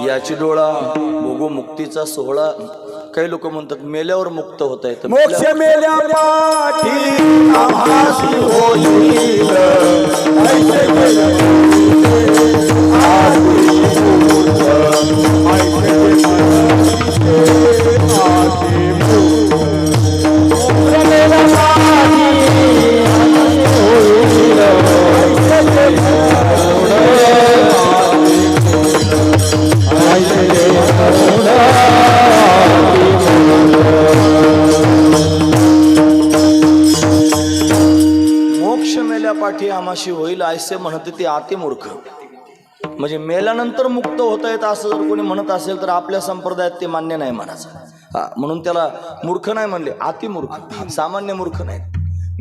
याची डोळा भोगो मुक्तीचा सोहळा. काही लोक म्हणतात मेल्यावर मुक्त होत आहे. मोक्ष मेल्या पाठी आम्हासी होईल, ऐसे मोक्ष मेल्या पाठी आमाशी होईल ऐसे म्हणते ते अतिमूर्ख. म्हणजे मेल्यानंतर मुक्त होता येत असं जर कोणी म्हणत असेल तर आपल्या संप्रदायात ते मान्य नाही म्हणायचं. म्हणून त्याला मूर्ख नाही म्हणले, अतिमूर्ख, सामान्य मूर्ख नाही.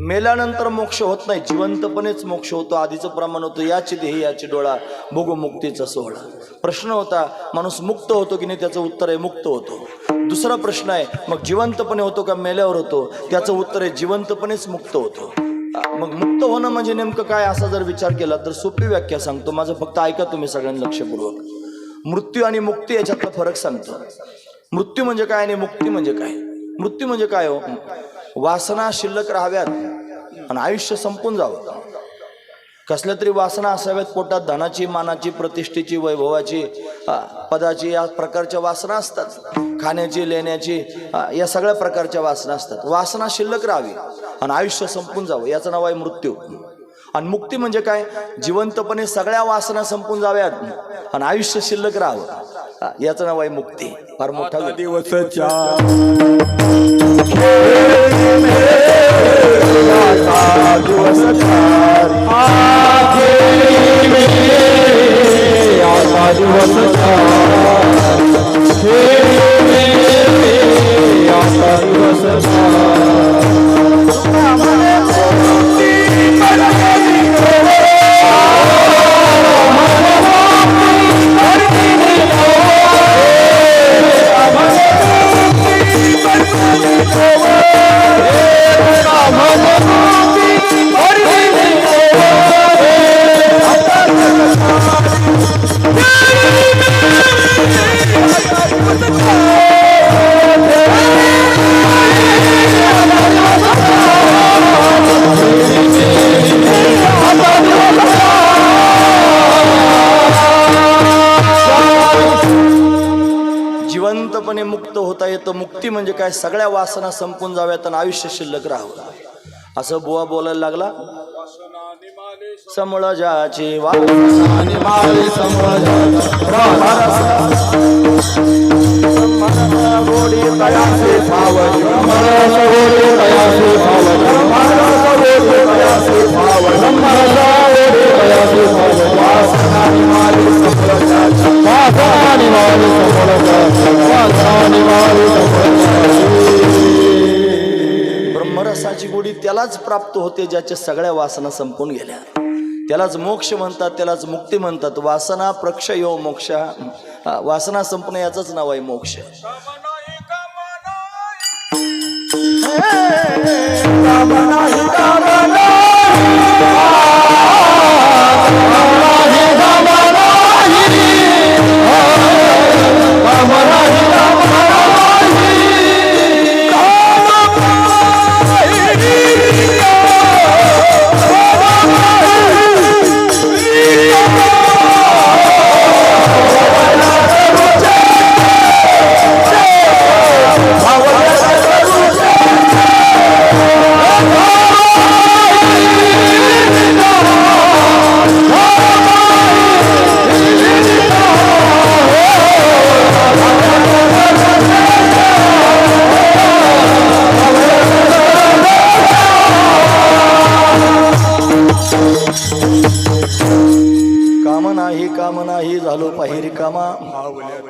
मेल्यानंतर मोक्ष होत नाही, जिवंतपणेच मोक्ष होतो. आधीचं प्रमाण होतं याची देही याची डोळा भोगो मुक्तीचा सोहळा. प्रश्न होता माणूस मुक्त होतो की नाही, त्याचं उत्तर आहे मुक्त होतो. दुसरा प्रश्न आहे मग जिवंतपणे होतो का मेल्यावर होतो, त्याचं उत्तर आहे जिवंतपणेच मुक्त होतो. मग मुक्त होणं म्हणजे नेमकं काय असा जर विचार केला तर सोपी व्याख्या सांगतो. माझं फक्त ऐका तुम्ही सगळ्यांनी लक्षपूर्वक. मृत्यू आणि मुक्ती याच्यातला फरक सांगतो. मृत्यू म्हणजे काय आणि मुक्ती म्हणजे काय. मृत्यू म्हणजे काय हो, वासना शिल्लक राहाव्यात आणि आयुष्य संपून जावं. कसल्या तरी वासना असाव्यात पोटात, धनाची, मानाची, प्रतिष्ठेची, वैभवाची, पदाची, या प्रकारच्या वासना असतात. खाण्याची, लेण्याची, या सगळ्या प्रकारच्या वासना असतात. वासना शिल्लक राहावी आणि आयुष्य संपून जावं, याचं नाव आहे मृत्यू. आणि मुक्ती म्हणजे काय, जिवंतपणे सगळ्या वासना संपून जाव्यात आणि आयुष्य शिल्लक राहावं, याचं नाव आहे मुक्ती. फार मोठा दिवसच्या जिवंतपणे मुक्त होता येतं. मुक्ती म्हणजे काय, सगळ्या वासना संपून जाव्यात आणि आयुष्य शिल्लक राहावं. असं बुवा बोलायला लागला. समळ ज्याची ब्रह्मरसाची गोडी त्यालाच प्राप्त होते ज्याच्या सगळ्या वासना संपून गेल्या. त्यालाच मोक्ष म्हणतात, त्यालाच मुक्ती म्हणतात. वासना प्रक्षयो मोक्ष, वासना संपणं याचंच नाव आहे मोक्ष.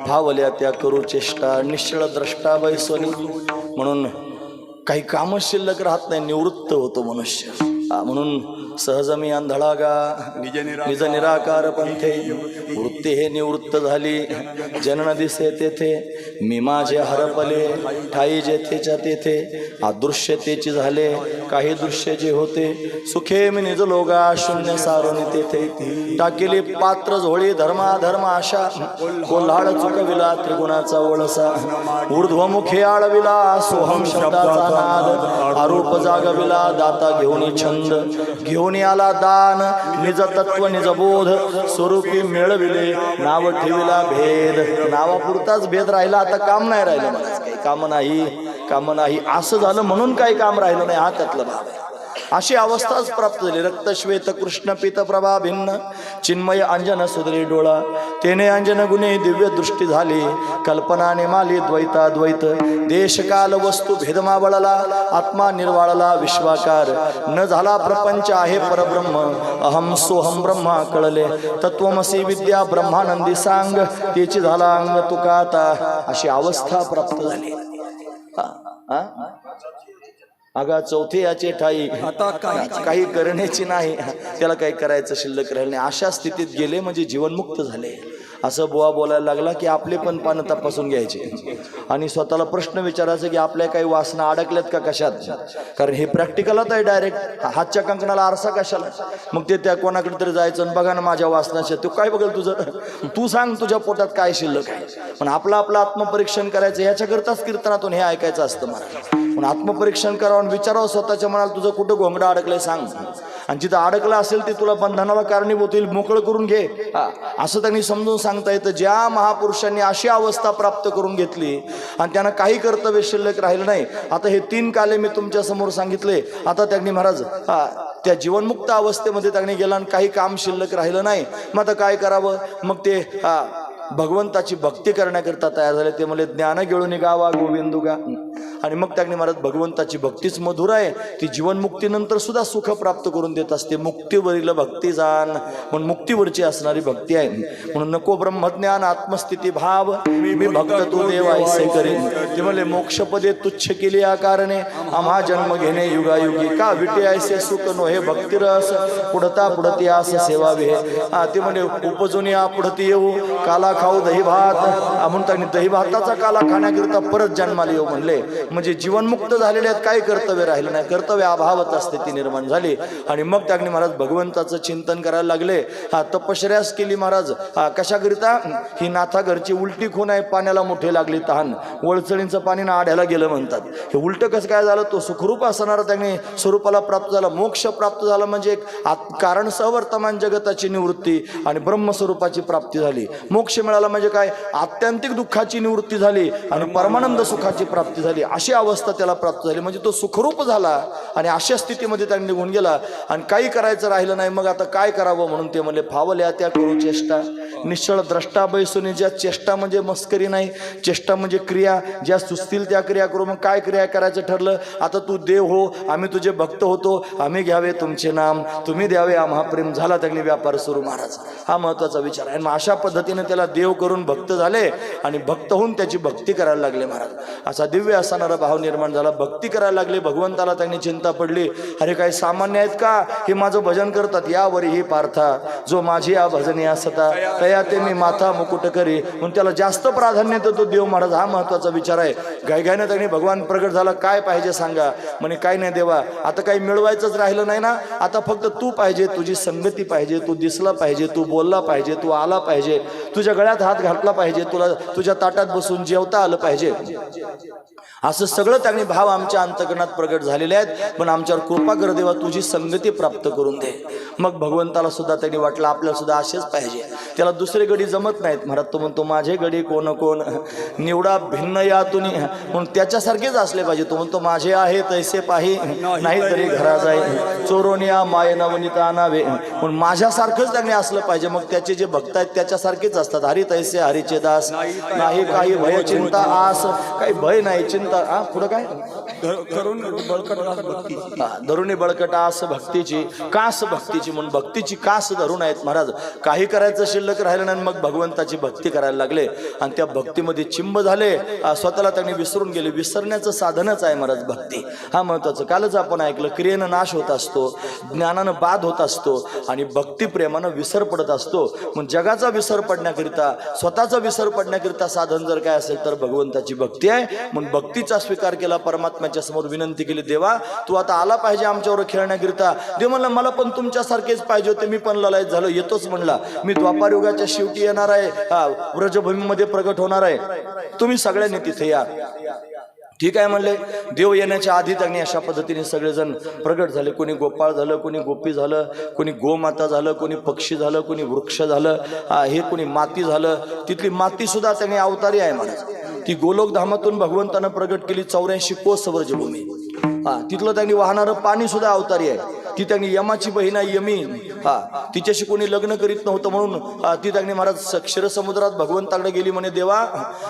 भावल्या त्या करू चेष्टा निश्चळ द्रष्टा बैसोनी. म्हणून काही काम शिल्लक राहत नाही, निवृत्त होतो मनुष्य. म्हणून सहज मी आंधळा गा निज निराकार पंथे. वृत्ती हे निवृत्त झाली, जनन दिसे तेथे. मी माझे हरपले ठाई जेथेच्या तेथे. अदृश्यतेची झाले काही दृश्य जे होते. सुखे मी निज लोगा शून्य सारोनी तेथे. टाकेली पात्र झोळी धर्माधर्म आशा. कोल्हाळ चुकविला त्रिगुणाचा वळसा. ऊर्ध्वमुखे आळविला सोहम शब्दाचा नाद. आरोप जागविला दाता घेऊन छंद. घेऊन आला दान निज तत्व निज बोध. स्वरूपी मिळविले नाव ठेविला भेद. नावापुरताच भेद राहिला, आता काम नाही राहिलं. काही काम नाही असं झालं म्हणून काही काम राहिलं नाही, हा त्यातला भाव आहे. अशी अवस्थाच प्राप्त झाली. रक्त श्वेत कृष्ण पीत प्रभा भिन्न. चिन्मय अंजन सुधरी डोळा. तेने अंजन गुणे दिव्य दृष्टी झाली. कल्पनाने माली द्वैताद्वैत. देश काल वस्तू भेदमा वळला. आत्मा निर्वाळला विश्वाकार. न झाला प्रपंच आहे परब्रह्म. अहम सोहम ब्रह्मा कळले. तत्वमसी विद्या ब्रह्मानंदी सांग. त्याची झाला अंग तुका आता. अशी अवस्था प्राप्त झाली. अगा चौथे याचे ठाई आता काही करण्याची नाही. त्याला काही करायचं शिल्लक राहिलं नाही. अशा स्थितीत गेले म्हणजे जीवनमुक्त झाले. असं बुवा बोलायला लागला की आपले पण पानं तपासून घ्यायचे आणि स्वतःला प्रश्न विचारायचा की आपल्या काही वासना अडकल्यात का कशात. कारण हे प्रॅक्टिकलच आहे. डायरेक्ट हातच्या कंकणाला आरसा कशाला. मग ते त्या कोणाकडे तरी जायचं आणि बघा ना माझ्या वासनाच्या. तो काय बघेल तुझं, तू सांग तुझ्या पोटात काय शिल्लक आहे. पण आपलं आत्मपरीक्षण करायचं, याच्याकरताच कीर्तनातून हे ऐकायचं असतं मला. पण आत्मपरीक्षण करावं, विचारावं स्वतःच्या मनाला तुझं कुठं घोंगडं अडकलंय सांग. आणि जिथं अडकलं असेल ते तुला बंधनाला कारणीभूत होईल, मोकळं करून घे. असं त्यांनी समजून सांगता येतं. ज्या महापुरुषांनी अशी अवस्था प्राप्त करून घेतली आणि त्यांना काही कर्तव्य शिल्लक राहिलं नाही. आता हे 3 काले मी तुमच्या समोर सांगितले. आता त्यांनी महाराज त्या जीवनमुक्त अवस्थेमध्ये त्यांनी गेला आणि काही काम शिल्लक राहिलं नाही. मग आता काय करावं. मग ते भगवंताची भक्ती करण्याकरता तयार झाले. ते म्हणजे ज्ञान घेऊन गावा गोविंदू गा. आणि मग त्यांनी महाराज भगवंताची भक्तीच मधुर आहे. ती जीवनमुक्तीनंतर सुद्धा सुख प्राप्त करून देत असते. मुक्तीवरील भक्ती जाण म्हणून मुक्तीवरची असणारी भक्ती आहे. म्हणून नको ब्रह्मज्ञान आत्मस्थिती भाव. मी भक्त तू देव ऐसे करेन. ते म्हणले मोक्षपदे तुच्छ केली आकारणे. आम्हा जन्म घेणे युगायुगी. का विटे ऐसे सुख नो हे भक्तिरस. पुढता पुढती आस सेवावे. ते म्हणजे उपजून या पुढती येऊ. काला खाऊ दही भात. म्हणून त्यांनी दही भाताचा काला खाण्याकरिता परत जन्माला येऊ म्हणले. म्हणजे जीवनमुक्त झालेले आहेत, काही कर्तव्य राहिलं नाही. कर्तव्य अभावत असते ती निर्माण झाली. आणि मग त्यांनी महाराज भगवंताचं चिंतन करायला लागले. तपश्चर्यास केली महाराज. कशाकरिता. ही नाथा घरची उलटी खून आहे, पाण्याला मोठे लागली तहान. वळचळींचं पाणी ना आढ्याला गेलं म्हणतात. हे उलट कसं काय झालं. तो सुखरूप असणारा त्यांनी स्वरूपाला प्राप्त झाला. मोक्ष प्राप्त झाला म्हणजे एक कारण सवर्तमान जगताची निवृत्ती आणि ब्रह्मस्वरूपाची प्राप्ती झाली. मोक्ष मिळाला म्हणजे काय, आत्यंतिक दुःखाची निवृत्ती झाली आणि परमानंद सुखाची प्राप्ती झाली. अशी अवस्था त्याला प्राप्त झाली. म्हणजे तो सुखरूप झाला आणि अशा स्थितीमध्ये त्याने निघून गेला आणि काही करायचं राहिलं नाही. मग आता काय करावं म्हणून ते म्हणले फावल्या त्या करू चेष्टा. निश्चळ द्रष्टा बैसून. ज्या चेष्टा म्हणजे मस्करी नाही, चेष्टा म्हणजे क्रिया. ज्या सुचतील त्या क्रिया करू. मग काय क्रिया करायचं ठरलं. आता तू देव हो, आम्ही तुझे भक्त होतो, आम्ही घ्यावे तुमचे नाम, तुम्ही द्यावे आम्हा प्रेम. झाला त्यांनी व्यापार सुरू महाराज. हा महत्वाचा विचार आहे. मग अशा पद्धतीने त्याला देव करून भक्त झाले आणि भक्त होऊन त्याची भक्ती करायला लागले महाराज. असा दिव्य असणारा भाव निर्माण झाला. भक्ती करायला लागले. भगवंताला त्यांनी चिंता पडली. अरे काही सामान्य आहेत का हे माझं भजन करतात. यावरी ही पार्था जो माझी या भजनी असता तया ते मी माथा मुकुट करी. म्हणून त्याला जास्त प्राधान्य देतो देव महाराज. हा महत्वाचा विचार आहे. गायगायनं त्यांनी भगवान प्रगट झाला. काय पाहिजे सांगा. म्हणे काय नाही देवा, आता काही मिळवायचंच राहिलं नाही ना. आता फक्त तू पाहिजे, तुझी संगती पाहिजे, तू दिसला पाहिजे, तू बोलला पाहिजे, तू आला पाहिजे, तुझ्या गळ्यात हात घातला पाहिजे, तुला तुझ्या ताटात बसून जेवता आलं पाहिजे. असं सगळं त्यांनी भाव आमच्या अंतकरणात प्रगट झालेले आहेत. पण आमच्यावर कृपा कर देवा, तुझी संगती प्राप्त करून दे. मग भगवंताला सुद्धा त्यांनी वाटलं आपल्याला सुद्धा असेच पाहिजे. त्याला दुसरे गडी जमत नाहीत महाराज. तो म्हणतो माझे गडी कोण कोण निवडा भिन्न यातून. म्हणून त्याच्यासारखेच असले पाहिजे. तो म्हणतो माझे आहे तैसे पाही नाही तरी घरा जाई. चोरोनिया माय नवनीता आणावे. म्हणून माझ्यासारखंच त्यांनी असलं पाहिजे. मग त्याचे जे भक्त आहेत त्याच्यासारखेच असतात. हरी तैसे हरीचे दास. नाही काही भय चिंता आस. काही भय नाही चिंता. पुढं काय धरुणी बळकट आस भक्तीची कास भक्तीची. म्हणून भक्तीची कास धरून आहेत महाराज. काही करायचं शिल्लक राहिलं नाही. मग भगवंताची भक्ती करायला लागले आणि त्या भक्तीमध्ये चिंब झाले. स्वतःला त्यांनी विसरून गेले. विसरण्याचं साधनच आहे महाराज भक्ती. हा महत्वाचं. कालच आपण ऐकलं, क्रियेनं नाश होत असतो, ज्ञानानं बाध होत असतो आणि भक्ती प्रेमानं विसर पडत असतो. मग जगाचा विसर पडण्याकरिता, स्वतःचा विसर पडण्याकरिता साधन जर काय असेल तर भगवंताची भक्ती आहे. म्हणून भक्तीचा स्वीकार केला. परमात्म्याच्या समोर विनंती केली, देवा तू आता आला पाहिजे आमच्यावर खेळण्याकरिता. देव म्हणला मला पण तुमच्यासारखेच पाहिजे होते, मी पण ललायत झालो, येतोच म्हणला. मी द्वापार युगाच्या शेवटी येणार आहे, व्रजभूमीमध्ये प्रगट होणार आहे, तुम्ही सगळ्यांनी तिथे या. ठीक आहे म्हणले. देव येण्याच्या आधी त्यांनी अशा पद्धतीने सगळेजण प्रगट झाले. कोणी गोपाळ झालं, कोणी गोपी झालं, कोणी गोमाता झालं, कोणी पक्षी झालं, कोणी वृक्ष झालं, हे कोणी माती झालं. तिथली माती सुद्धा त्यांनी अवतारी आहे महाराज. ती गोलोकधामातून भगवंतानं प्रगट केली 84 कोस व्रजभूमी. तिथलं त्यांनी वाहणारं पाणी सुद्धा अवतारी आहे. ती त्यांनी यमाची बहीण आहे यमी. तिच्याशी कोणी लग्न करीत नव्हतं म्हणून ती त्यांनी महाराज क्षीरसमुद्रात भगवंताकडे गेली. म्हणे देवा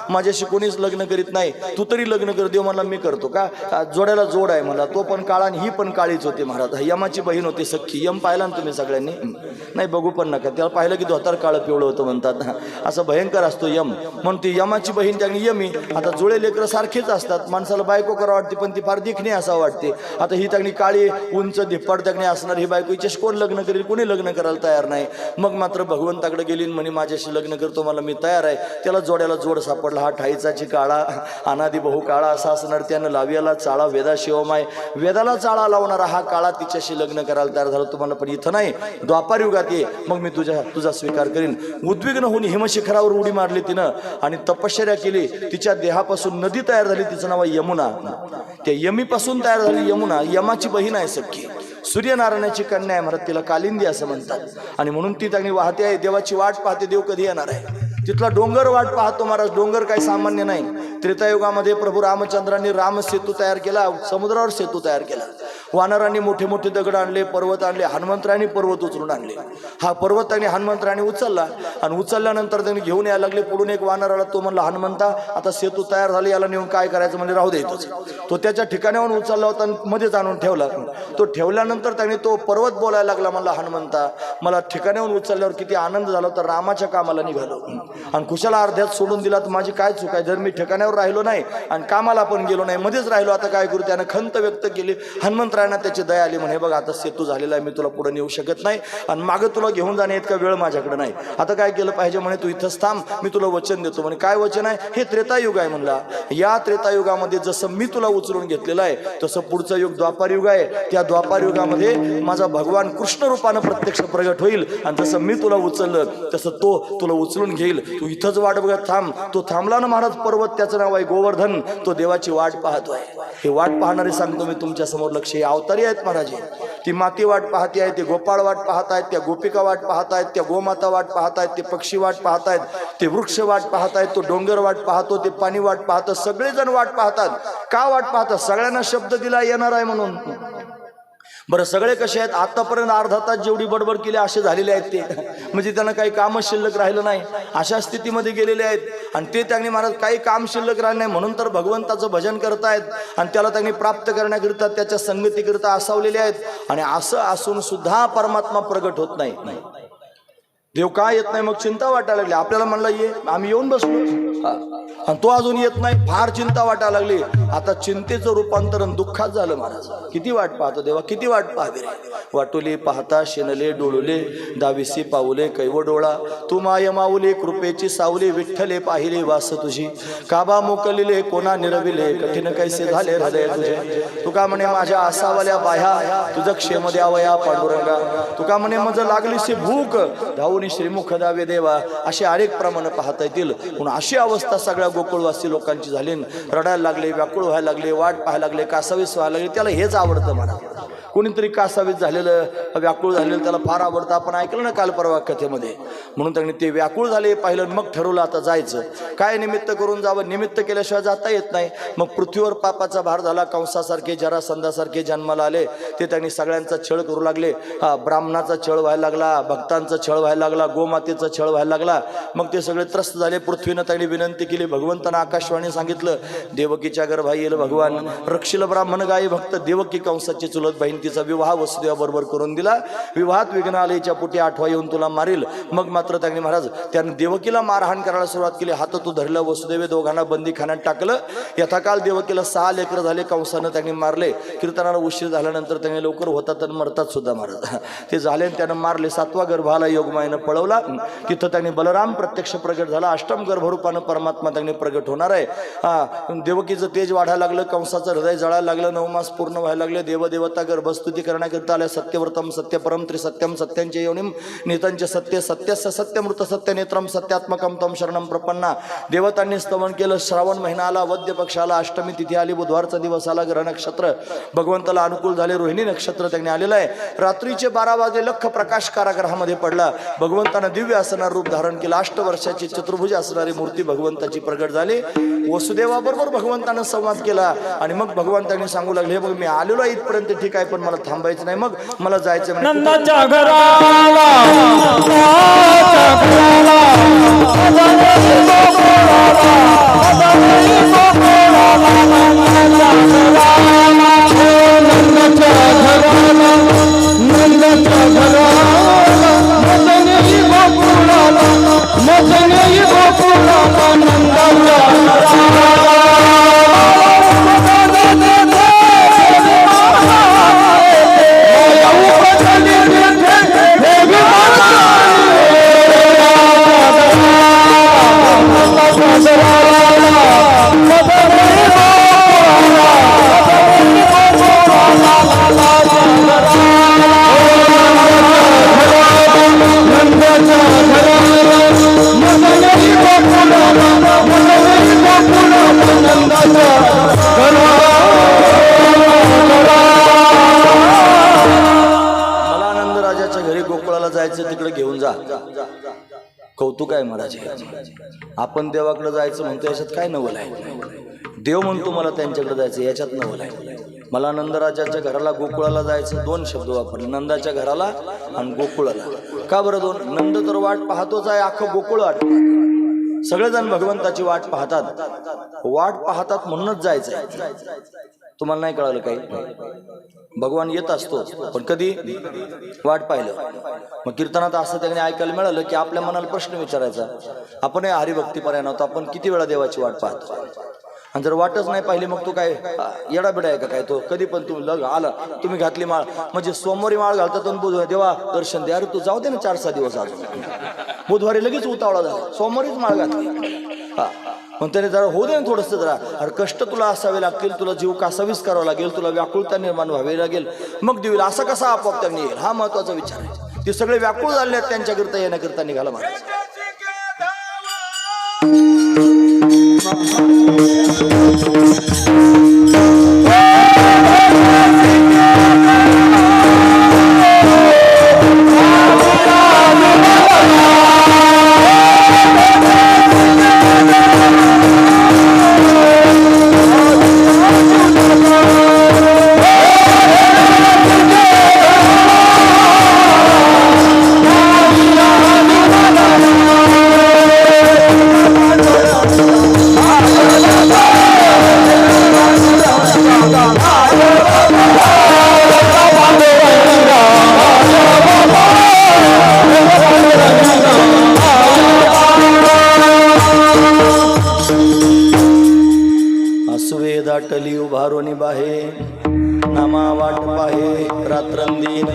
माझ्याशी कोणीच लग्न करीत नाही, तू तरी लग्न कर. देव म्हणला मी करतो. का जोड्याला जोड आहे मला. तो पण काळा आणि ही पण काळीच होती महाराज. यमाची बहीण होती सख्खी. यम पाहिला ना तुम्ही सगळ्यांनी? नाही बघू पण नका. त्याला पाहिलं की धोतार काळं पिवळं होतं म्हणतात. असं भयंकर असतो यम. म्हणून ती यमाची बहीण त्यांनी यमी. आता जुळे लेकरं सारखेच असतात. माणसाला बायको करा वाटते पण ती फार देखणी असावं वाटते. आता ही त्यांनी काळी उंच धिप्पाड त्यांनी असणार ही बायको, हिच्याशी कोण लग्न करेल? कोणी लग्न करायला तयार नाही. मग मात्र भगवंताकडे गेली म्हणे माझ्याशी लग्न करतो, मला मी तयार आहे. त्याला जोड्याला जोड सापडला. हा ठाईचाची काळा अनादी बहु काळा असा असणार. त्यानं लावियाला चाळा वेदा शिवमाय, वेदाला चाळा लावणारा हा काळा तिच्याशी लग्न करायला तयार झाला. तुम्हाला पण इथं नाही, द्वापार युगात ये, मग मी तुझा स्वीकार करीन. उद्विग्न होऊन हिमशिखरावर उडी मारली तिनं आणि तपश्चर्या केली. तिच्या देहापासून नदी तयार झाली, तिचं नाव आहे यमुना. त्या यमीपासून तयार झाली यमुना. यमाची बहीण आहे सख्खी. सूर्यनारायणाची कन्या आहे महाराज. तिला कालिंदी असं म्हणतात. आणि म्हणून ती त्यांनी वाहते आहे. देवाची वाट पाहते, देव कधी येणार आहे. तिथला डोंगर वाट पाहतो महाराज. डोंगर काही सामान्य नाही. त्रेतायुगामध्ये प्रभू रामचंद्रांनी राम सेतू तयार केला, समुद्रावर सेतू तयार केला. वानरांनी मोठे मोठे दगड आणले, पर्वत आणले. हनुमंतरायांनी पर्वत उचलून आणले. हा पर्वत त्यांनी हनुमंतरायांनी उचलला आणि उचलल्यानंतर त्यांनी घेऊन यायला लागले. पुढून एक वानर आला. तो म्हणला हनुमंता आता सेतू तयार झाला, याला नेऊन काय करायचं? म्हणजे राहू द्यायचोच. तो त्याच्या ठिकाणावरून उचलला होता आणि मध्येच आणून ठेवला. तो ठेवल्यानंतर त्यांनी तो पर्वत बोलायला लागला. म्हणला हनुमंता मला ठिकाणावरून उचलल्यावर किती आनंद झाला, तर रामाच्या कामाला निघालो आणि कुशाला अर्ध्यात सोडून दिला तर माझी काय चूक आहे? जर मी ठिकाणावर राहिलो नाही आणि कामाला पण गेलो नाही, मध्येच राहिलो, आता काय करू? त्यानं खंत व्यक्त केली. हनुमंतरायांना त्याची दया आली. म्हणे बघ आता सेतू झालेला आहे, मी तुला पुढे नेऊ शकत नाही आणि मागं तुला घेऊन जाणे इतका वेळ माझ्याकडे नाही. आता काय केलं पाहिजे? म्हणे तू इथंच थांब, मी तुला वचन देतो. म्हणे काय वचन आहे? हे त्रेतायुग आहे म्हणला. या त्रेतायुगामध्ये जसं मी तुला उचलून घेतलेलं आहे तसं पुढचं युग द्वापार युग आहे. त्या द्वापार युगामध्ये माझा भगवान कृष्ण रूपानं प्रत्यक्ष प्रगट होईल आणि जसं मी तुला उचललं तसं तो तुला उचलून घेईल. तू इथंच वाट बघत थांब. तो थांबला ना महाराज पर्वत, त्याचं नाव आहे गोवर्धन. तो देवाची वाट पाहतोय. हे वाट पाहणारे सांगतो मी तुमच्या समोर. लक्ष, हे अवतारी आहेत महाराज. ती माती वाट पाहती आहे, ते गोपाळ वाट पाहत आहेत, त्या गोपिका वाट पाहत आहेत, त्या गोमाता वाट पाहत आहेत, ते पक्षी वाट पाहत आहेत, ते वृक्ष वाट पाहत आहेत, तो डोंगर वाट पाहतो, ते पाणी वाट पाहतं. सगळेजण वाट पाहतात. का वाट पाहतात? सगळ्यांना शब्द दिला येणार आहे म्हणून. बरं सगळे कसे आहेत? आतापर्यंत अर्धा तास जेवढी बडबड केली असे झालेले आहेत ते. म्हणजे त्यांना काही काम शिल्लक राहिलं नाही, अशा स्थितीमध्ये गेलेले आहेत. आणि ते त्यांनी महाराज काही काम शिल्लक राहिलं नाही म्हणून तर भगवंताचं भजन करतायत आणि त्याला त्यांनी प्राप्त करण्याकरिता त्याच्या संगतीकरिता असावलेले आहेत. आणि असं असून सुद्धा परमात्मा प्रगट होत नाही. देव का येत नाही? मग चिंता वाटायला लागली. आपल्याला म्हणला ये, आम्ही येऊन बसलो आणि तो अजून येत नाही. फार चिंता वाटायला लागली. आता चिंतेचं रूपांतरण दुःखात झालं महाराज. किती वाट पाहतो देवा, किती वाट पाहावी रे. वाटोले पाहता शेनले डोळुले, दाविसी पाऊले कैव डोळा, तू माय माऊले कृपेची सावले, विठ्ठले पाहिले वास तुझी, काबा मोकलिले कोणा निरविले, कठीण कैसे झाले हृदय तुझे. तुका म्हणे माझ्या आसावाल्या बाह्या, तुझं क्षेम द्यावया पांडुरंगा. तुका म्हणे माझं लागलीशी भूक, धावून श्रीमुख दावे देवा. असे अनेक प्रमाणे पाहता येतील. म्हणून अशी अवस्था सगळ्या गोकुळवासी लोकांची झाली. रडायला लागले, व्याकुळ व्हायला लागले, वाट पाहायला लागले, कासावीस व्हायला लागले. त्याला हेच आवडतं म्हणा. कोणीतरी कासावीस झालेलं, व्याकुळ झालेलं त्याला फार आवडतं. आपण ऐकलं ना काल परवा कथेमध्ये. म्हणून त्यांनी ते व्याकुळ झाले पाहिलं, मग ठरवलं आता जायचं. काय निमित्त करून जावं? निमित्त केल्याशिवाय जाता येत नाही. मग पृथ्वीवर पापाचा भार झाला. कंसासारखे जरासंधासारखे जन्माला आले. ते त्यांनी सगळ्यांचा छळ करू लागले. ब्राह्मणाचा छळ व्हायला लागला, भक्तांचा छळ व्हायला लागला, गोमातेचा छळ व्हायला लागला. मग ते सगळे त्रस्त झाले. पृथ्वीनं त्यांनी विनंती केली. भगवंतानं आकाशवाणी सांगितलं, देवकीच्या गर्भाई येईल भगवान, रक्षिल ब्राह्मण गायी भक्त देवकी कंसाची चुलत बहीण ती देवकीचा विवाह वसुदेवाबरोबर करून दिला. विवाहात विघ्न आलेच्या पोटी आठवा येऊन तुला मारील. मग मात्र त्यांनी महाराज त्याने देवकीला मारहाण करायला सुरुवात केली. हात तू धरलं. वसुदेव दोघांना बंदीखान्यात टाकलं. यथाकाल देवकीला 6 लेकरं झाले. कंसानं त्यांनी मारले. कीर्तनाला उशीर झाल्यानंतर त्यांनी लवकर होतात आणि मरतात सुद्धा महाराज. ते झाले आणि त्यानं मारले. 7वा गर्भाला योगमायेनं पळवला. तिथं त्यांनी बलराम प्रत्यक्ष प्रगट झाला. अष्टम गर्भरूपानं परमात्मा त्यांनी प्रगट होणार आहे. देवकीचं तेज वाढायला लागलं. कंसाचं हृदय जळायला लागलं. 9 मास पूर्ण व्हायला लागले. देवदेवता गर्भस्तुती करण्याकरिता आल्या. सत्यव्रतम सत्यपरम त्रिसत्यम सत्यांचे योनिम नितंच सत्य सत्यस्य सत्यमृत सत्य नेत्रम सत्यात्मकम तम शरणम प्रपन्ना. देवतांनी स्तवन केलं. श्रावण महिना आला. वद्य पक्ष आला. अष्टमी तिथी आली. बुधवारचा दिवस आला. ग्रह नक्षत्र भगवंताला अनुकूल झाले. रोहिणी नक्षत्र त्यांनी आलेलं आहे. रात्रीचे 12 वाजे लख प्रकाश कारागृहामध्ये पडला. भगवंतानं दिव्य असणार रूप धारण केलं. 8 वर्षाची चतुर्भुज असणारी मूर्ती भगवंताची प्रगट झाली. वसुदेवाबरोबर भगवंतानं संवाद केला आणि मग भगवंतांनी सांगू लागले, हे बघ मी आलेलो आहे इथपर्यंत ठीक आहे, पण मला थांबायचं नाही, मग मला जायचं म्हणे. नंदाच्या घराला तिकडे घेऊन जा. कौतुक आहे महाराज. आपण देवाकडे जायचं म्हणतो, याच्यात काय नवल आहे? देव म्हणतो मला त्यांच्याकडे जायचं, याच्यात नवल आहे. मला नंदराजाच्या घराला गोकुळाला जायचं. 2 शब्द वापरले, नंदाच्या घराला आणि गोकुळाला. का बरं 2? नंद तर वाट पाहतोच आहे, अख्खं गोकुळ वाट. सगळेजण भगवंताची वाट पाहतात. वाट पाहतात म्हणूनच जायचं. तुम्हाला नाही कळालं काही? भगवान येत असतो, पण कधी वाट पाहिलं. मग कीर्तनात असं त्यांनी ऐकायला मिळालं की आपल्या मनाला प्रश्न विचारायचा, आपण हरिभक्तीपर्यंत होतो, आपण किती वेळा देवाची वाट पाहतो? आणि जर वाटच नाही पाहिली मग तो काय येडा बिडा आहे का काय? तो कधी पण तुम्ही आला, तुम्ही घातली माळ, म्हणजे सोमवारी माळ घालतात आणि बुधवारी देवा दर्शन द्या. अरे तू जाऊ दे ना 4-6 दिवस अजून. बुधवारी लगेच उतावळा झाला, सोमवारीच माळ घातली. मग त्याने जरा होऊ दे ना थोडंसं जरा. अरे कष्ट तुला असावे लागतील, तुला जीव कासावीस करावा लागेल, तुला व्याकुळता निर्माण व्हावी लागेल, मग देईल. असा कसा आपोआप त्यांनी येईल? हा महत्वाचा विचार आहे. ते सगळे व्याकुळ झाले आहेत, त्यांच्याकरता येण्याकरता निघाला महाराज. दाटली उभारोनी बाहे नामा वाट पाहे रात्रंदीन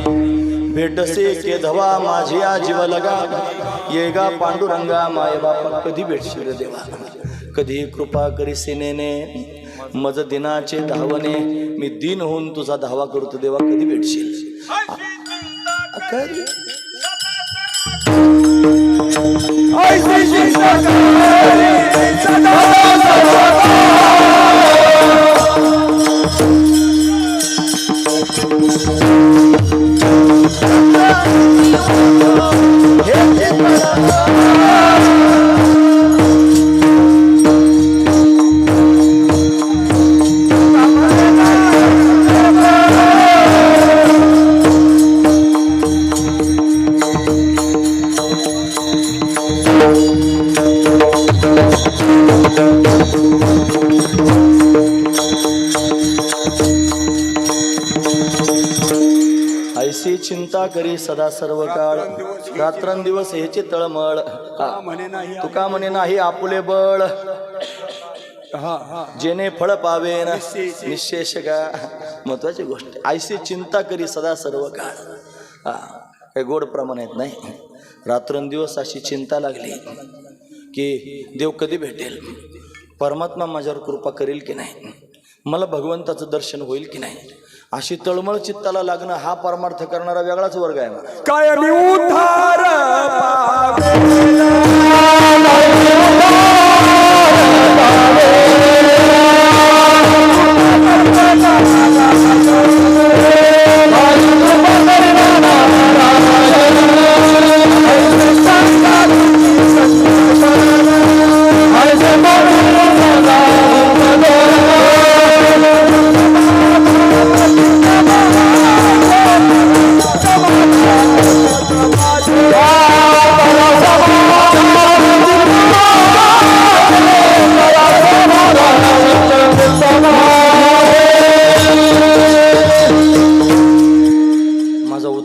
भेटसे के धवा माझी जीव लगा येगा पांडुरंगा माय बापा कधी भेटशील देवा कधी कृपा करी सेनेने मज दिनाचे धावणे मी दिन होऊन तुझा धावा करतो देवा कधी भेटशील चिंता करी सदा सर्व काळ रात्रंदिवस ह्याची तळमळ तुका म्हणे नाही आपुले बळ जेने फळ पावेन निशेष का महत्वाची गोष्ट ऐशी चिंता करी सदा सर्व काळ काही गोड प्रमाण आहेत नाही रात्रंदिवस अशी चिंता लागली की देव कधी भेटेल परमात्मा माझ्यावर कृपा करेल की नाही मला भगवंताचं दर्शन होईल की नाही अशी तळमळ चित्ताला लागणं हा परमार्थ करणारा वेगळाच वर्ग आहे मला काय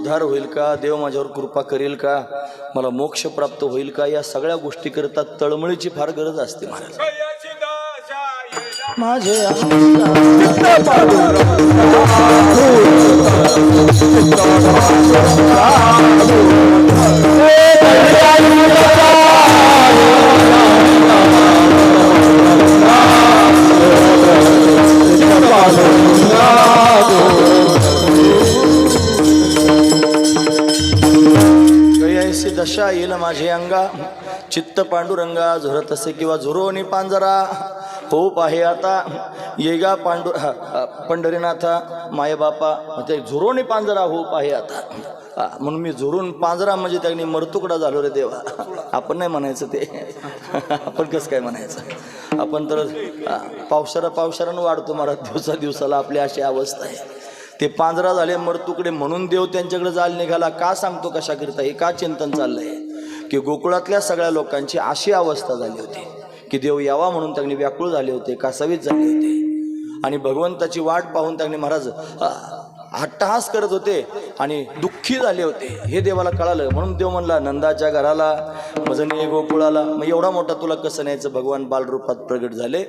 उद्धार देव माझ्यावर कृपा करेल का मला मोक्ष प्राप्त होईल का या सगळ्या गोष्टी करता तळमळीची फार गरज असते महाराज माझे दशा येईल माझे अंगा चित्त पांडुरंगा झुरत असे किंवा झुरोनी पांजरा होप आहे आता येगा पंढरीनाथा माय बापा ते झुरोनी पांजरा होप आहे आता म्हणून मी झुरून पांजरा म्हणजे त्यांनी मरतुकडा झालो रे देवा आपण नाही म्हणायचं ते आपण कसं काय म्हणायचं आपण तर पावसानं वाढतो महाराज दिवसाला आपली अशी अवस्था आहे ते पांजरा झाले मरतुकडे म्हणून देव त्यांच्याकडे जायला निघाला का सांगतो कशा करता हे का चिंतन चाललंय की गोकुळातल्या सगळ्या लोकांची अशी अवस्था झाली होती की देव यावा म्हणून त्यांनी व्याकुळ झाले होते कासावीस झाले होते आणि भगवंताची वाट पाहून त्यांनी महाराज हट्टहास करत होते आणि दुःखी झाले होते हे देवाला कळालं म्हणून देव म्हणला नंदाच्या घराला मजनी गोकुळाला मग एवढा मोठा तुला कसं न्यायचं भगवान बालरूपात प्रगट झाले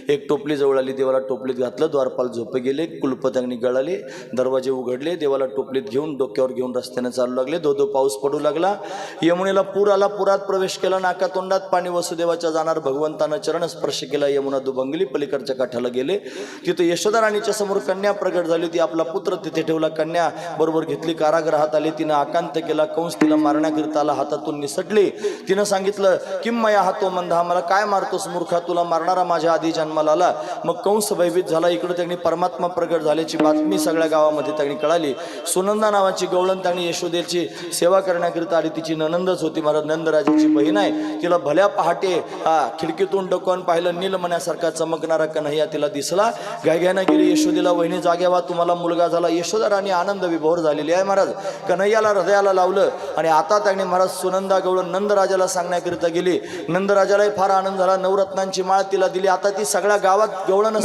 एक टोपली जवळ आली देवाला टोपलीत घातलं द्वारपाल झोपे गेले कुलप त्यांनी गळाले दरवाजे उघडले देवाला टोपलीत घेऊन डोक्यावर घेऊन रस्त्याने चालू लागले धो पाऊस पडू लागला यमुनेला पूर आला पुरात प्रवेश केला नाका तोंडात पाणी वसुदेवाच्या जाणार भगवंतानं चरण स्पर्श केला यमुना दुभंगली पलीकडच्या काठाला गेले तिथं यशोदा राणीच्या समोर कन्या प्रगट झाली होती आपला पुत्र तिथे ठेवला कन्या बरोबर घेतली कारागृहात आली तिनं आकांत केला कंस तिला मारण्याकरिता आला हातातून निसटली तिनं सांगितलं किम मया हातो मंदा मला काय मारतोस मूर्खा तुला मारणारा माझ्या आधी जन्माला आला मग कंस भयभीत झाला इकडे त्यांनी परमात्मा प्रगट झाल्याची बातमी सगळ्या गावामध्ये त्यांनी कळाली सुनंदा नावाची गवळण त्यांनी यशोदेची सेवा करण्याकरिता आली तिची ननंदच होती महाराज नंदराजाची बहीण आहे तिला भल्या पहाटे खिडकीतून डोकावून पाहिलं नीलमण्यासारखा चमकणारा कन्हैया तिला दिसला घाईघाईनं गेली यशोदेला वहिनी जाग्यावा तुम्हाला मुलगा झाला यशोदा राणी आनंद विभोर झालेली आहे महाराज कन्हैयाला हृदयाला लावलं आणि आता त्यांनी महाराज सुनंदा गवळण नंदराजाला सांगण्याकरिता गेली नंदराजालाही फार आनंद झाला नवरत्नांची माळ तिला दिली आता ती सगळ्या गावात गवळण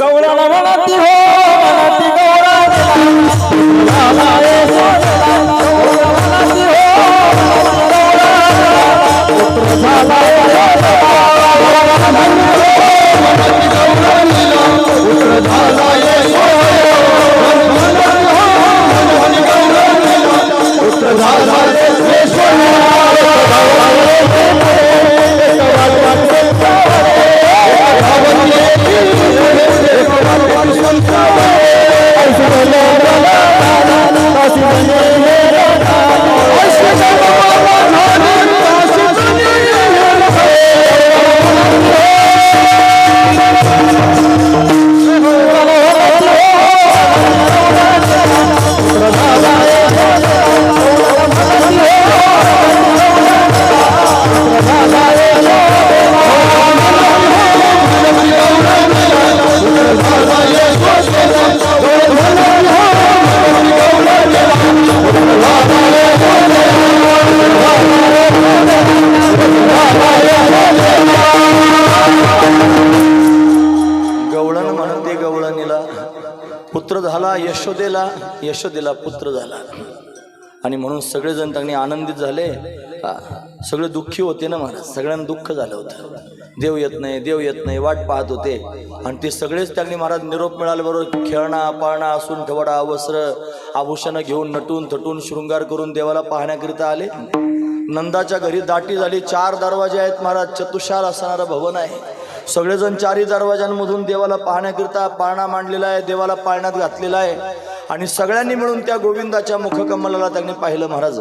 पुत्र झाला यशोदेला पुत्र झाला आणि म्हणून सगळेजण त्यांनी आनंदित झाले. सगळे दुःखी होते ना महाराज, सगळ्यांना दुःख झालं होतं. देव येत नाही, देव येत नाही, वाट पाहत होते. आणि ते सगळेच त्यांनी महाराज निरोप मिळाल्याबरोबर खेळणा पाळणा असून ठवडा वस्त्र आभूषणं घेऊन नटून थटून शृंगार करून देवाला पाहण्याकरिता आले. नंदाच्या घरी दाटी झाली. 4 दरवाजे आहेत महाराज, चतुष्पाद असणारं भवन आहे. सगळेजण 4ही दरवाजांमधून देवाला पाहण्याकरिता पाळणा मांडलेला आहे, देवाला पाळण्यात घातलेला आहे. आणि सगळ्यांनी मिळून त्या गोविंदाच्या मुखकमलाला त्यांनी पाहिलं महाराज.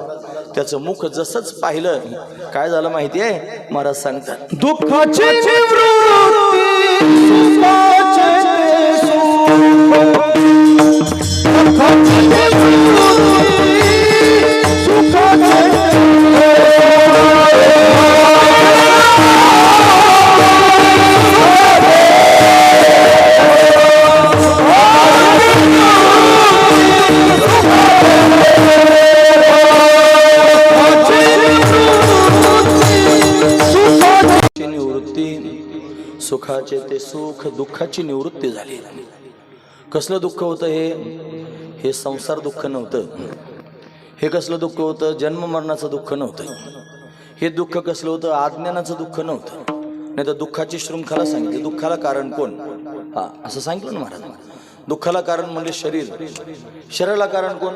त्याचं मुख जसंच पाहिलं, काय झालं माहिती आहे महाराज सांगतात, दुःखाची निवृत्ती सुखाचे सुख. दुःखाची निवृत्ती सुखाचे सुखाचे ते सुख, दुःखाची निवृत्ती झाली. कसलं दुःख होतं हे संसार दुःख नव्हतं. हे कसलं दुःख होतं, जन्म मरणाचं दुःख नव्हतं. हे दुःख कसलं होतं, अज्ञानाचं दुःख नव्हतं. नाही तर दुःखाची शृंखला सांगितली. दुःखाला कारण कोण, असं सांगितलं ना महाराज. दुःखाला कारण म्हणजे शरीर, शरीराला कारण कोण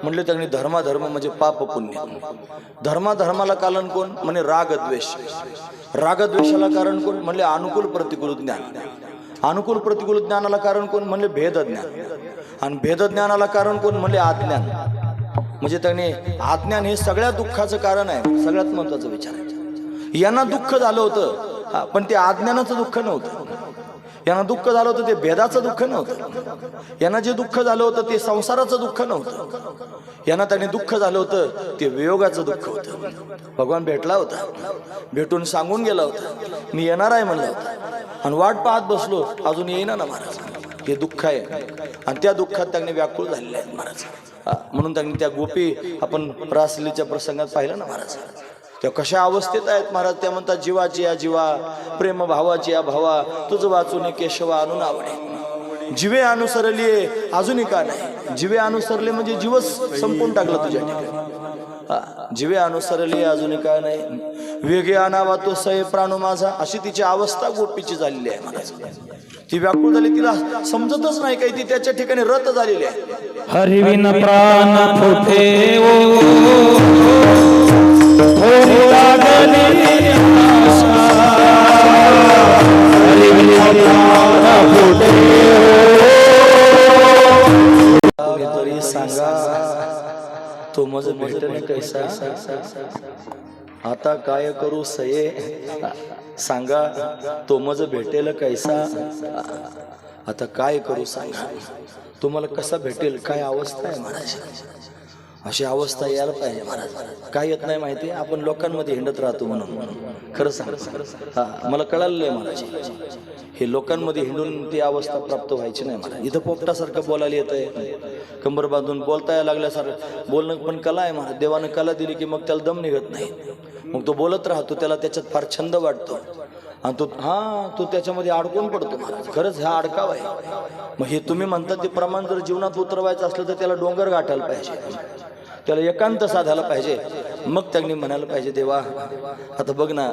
म्हणले त्यांनी धर्माधर्म म्हणजे पाप पुण्य. धर्माधर्माला कारण कोण म्हणजे रागद्वेष. रागद्वेषाला कारण कोण म्हणले अनुकूल प्रतिकूल ज्ञान. अनुकूल प्रतिकूल ज्ञानाला कारण कोण म्हणले भेदज्ञान. आणि भेदज्ञानाला कारण कोण म्हणले अज्ञान. म्हणजे त्यांनी अज्ञान हे सगळ्या दुःखाचं कारण आहे. सगळ्यात महत्वाचा विचार आहे. यांना दुःख झालं होतं, पण ते अज्ञानाचं दुःख नव्हतं. यांना दुःख झालं होतं ते भेदाचं दुःख नव्हतं. यांना जे दुःख झालं होतं ते संसाराचं दुःख नव्हतं. यांना त्यांनी दुःख झालं होतं ते वियोगाचं दुःख होतं. भगवान भेटला होता, भेटून सांगून गेला होता मी येणार आहे म्हणलं होतं. आणि वाट पाहत बसलो, अजून येईना ना महाराज. हे दुःख आहे आणि त्या दुःखात त्यांनी व्याकुळ झालेले आहेत महाराज. म्हणून त्यांनी त्या गोपी आपण रासलीच्या प्रसंगात पाहिलं ना महाराज. त्या कशा अवस्थेत आहेत महाराज. त्या म्हणतात जीवाची या जीवा, प्रेम भावाची या भावा, तुझं वाचून केशवा आणून आवडे. जीवे अनुसरलीये अजूनही का नाही. जीवे अनुसरले म्हणजे जीवच संपून टाकला तुझ्या ठिकाणी. जीवे अनुसरले अजूनही काय नाही. वेगे आणावा तो सय प्राणू माझा, अशी तिची अवस्था गोपीची झालेली आहे महाराज. ती व्याकुळ झाली, तिला समजतच नाही काही. ती त्याच्या ठिकाणी रत झालेली आहे. हरिविन प्राण फुटे ओ होरी लागली आशा. हरिविन प्राण फुटे कोणीतरी सांगा तो मज भेटणे कैसा. आता काय करू सये, सांगा तो मज भेटेल कैसा. आता काय करू सांगा, तुम्हाला कसा भेटेल, काय अवस्था आहे महाराज. अशी अवस्था यायला पाहिजे महाराज. काय येत नाही माहिती, आपण लोकांमध्ये हिंडत राहतो म्हणून. खरं सांग, मला कळालं आहे महाराज. हे लोकांमध्ये हिंडून ती अवस्था प्राप्त व्हायची नाही महाराज. इथं पोपटासारखं बोलायला येत आहे, कंबर बांधून बोलता यायला लागल्यासारखं बोलणं पण कला आहे महाराज. देवानं कला दिली की मग त्याला दम निघत नाही. मग तो बोलत राहतो, त्याला त्याच्यात फार छंद वाटतो आणि तो त्याच्यामध्ये अडकून पडतो महाराज. खरंच हा अडकाव आहे. मग हे तुम्ही म्हणता ते प्रमाण जर जीवनात उतरवायचं असलं तर त्याला डोंगर गाठायला पाहिजे, त्याला एकांत साधायला पाहिजे. मग त्यांनी म्हणायला पाहिजे देवा आता बघ ना,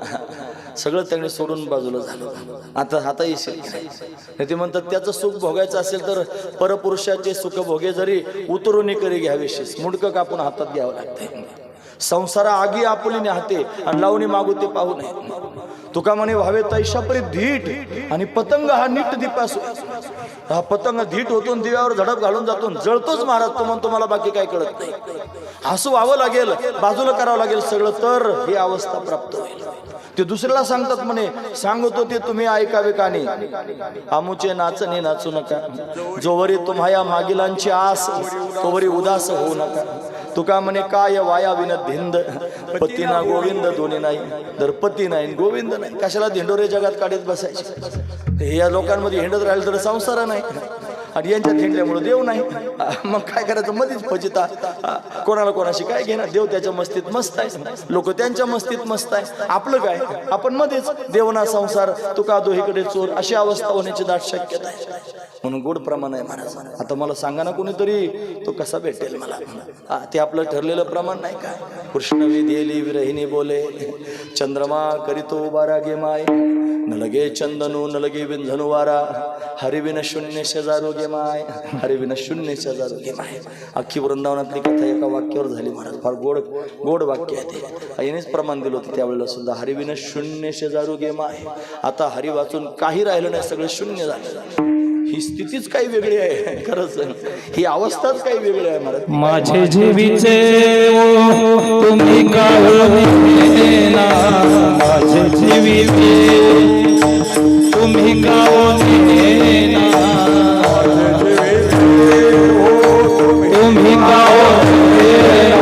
सगळं त्यांनी सोडून बाजूला झालं, आता येशील नाही. ते म्हणतात त्याचं सुख भोगायचं असेल तर परपुरुषाचे सुख भोगे जरी उतरून करी घ्यावेशीस, मुंडकं कापून हातात घ्यावं लागते. संसारा आगी आपुलीने हाते आणि लावणी मागू ते पाहू नये. तुका म्हणे व्हावे तैशापरी धीट आणि पतंग हा नीट दिपासू. हा पतंग धीट होतो, दिव्यावर झडप घालून जातो, जळतोच महाराज. तो म्हणतो मला बाकी काय कळत नाही. हसू व्हावं लागेल, बाजूला करावं लागेल सगळं, तर ही अवस्था प्राप्त होईल. ते दुसऱ्याला सांगतात म्हणे, सांगतो ते तुम्ही ऐकावे कानी, आमुचे नाचणे नाचू नका. जोवरी तुम्हाया मागिलांची आस, तोवरी उदास होऊ नका. तुका म्हणे काय वाया विन धिंद, पती ना गोविंद दोन्ही नाही. तर पती नाही गोविंद नाही, कशाला धिंडोरे जगात काढत बसायचे. हे या लोकांमध्ये हिंडत राहिलं तर संसार नाही. आणि यांच्या थेंडल्यामुळे देव नाही. मग काय करायचं मध्येच फजिता. कोणाला कोणाशी काय घेणार. देव त्याच्या मस्तीत मस्त आहे, लोक त्यांच्या मस्तीत मस्त आहे, आपलं काय. आपण मध्येच देवना संसार तुका दोहीकडे चोर अशी अवस्था होण्याची दाट शक्यता आहे. म्हणून गोड प्रमाण आहे महाराज. आता मला सांगा ना कोणीतरी तो कसा भेटेल मला. ते आपलं ठरलेलं प्रमाण नाही का. कृष्ण विधेली विरहिणी बोले चंद्रमा करीतो बारा गे माय न लगे चंदनू न लगे विंधनू वारा हरिविन शून्य शेजारो गे माय हरिविन शून्य शेजारो गे माय. अख्खी वृंदावनातली कथा एका वाक्यावर झाली महाराज. फार गोड गोड वाक्य आहे ते. यानेच प्रमाण दिलं होतं त्यावेळेला सुद्धा. हरिविन शून्य शेजारो गे माय. आता हरी वाचून काही राहिलं नाही, सगळं शून्य झालं. ही स्थितीच काही वेगळी आहे खरंच. ही अवस्थाच काही वेगळी आहे महाराज. माझे जीवीचे ओ तुम्ही कावनेना माझे जीवीचे तुम्ही कावनेना तुम्ही कावनेना.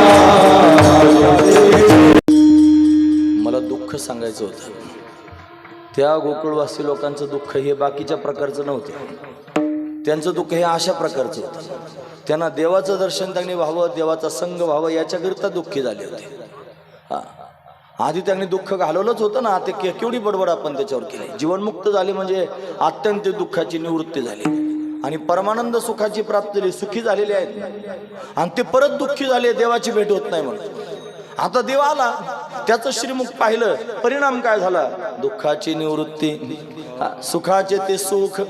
मला दुःख सांगायचं होतं. त्या गोकुळवासी लोकांचं दुःख हे बाकीच्या प्रकारचं नव्हतं. त्यांचं दुःख हे अशा प्रकारचं होतं. त्यांना देवाचं दर्शन त्यांनी व्हावं, देवाचा संग व्हावं याच्याकरिता दुःखी झाले होते. आधी त्यांनी दुःख घालवलंच होतं ना. ते केवढी बडबड आपण त्याच्यावर केली. जीवनमुक्त झाली म्हणजे अत्यंत दुःखाची निवृत्ती झाली आणि परमानंद सुखाची प्राप्ती झाली. सुखी झालेले आहेत आणि ते परत दुःखी झाले, देवाची भेट होत नाही म्हणून. आता देव आला, त्याचं श्रीमुख पाहिलं, परिणाम काय झाला. दुःखाची निवृत्ती, सुखाचे ते सुख.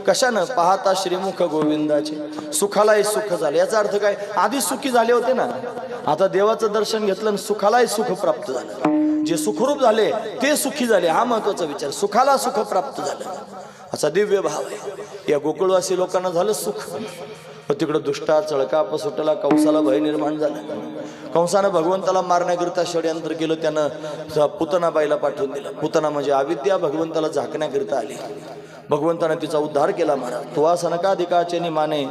कशानं पाहता श्रीमुख गोविंदाचे. सुखालाही सुख झाले. याचा अर्थ काय. आधी सुखी झाले होते ना, आता देवाचं दर्शन घेतलं आणि सुखालाही सुख प्राप्त झालं. जे सुखरूप झाले ते सुखी झाले, हा महत्वाचा विचार. सुखाला सुख प्राप्त झालं असा दिव्य भाव आहे. या गोकुळवासी लोकांना झालं सुख. तिकडं दुष्टा चळकाप सुटला, कंसाला भय निर्माण झाला. कंसानं भगवंताला मारण्याकरिता षडयंत्र केलं. त्यानं पुतनाबाईला पाठवून दिलं. पुतना म्हणजे अविद्या भगवंताला झाकण्याकरिता आली. भगवंताने तिचा उद्धार केला महाराज. तुवा सनकाधिकाचे निमाने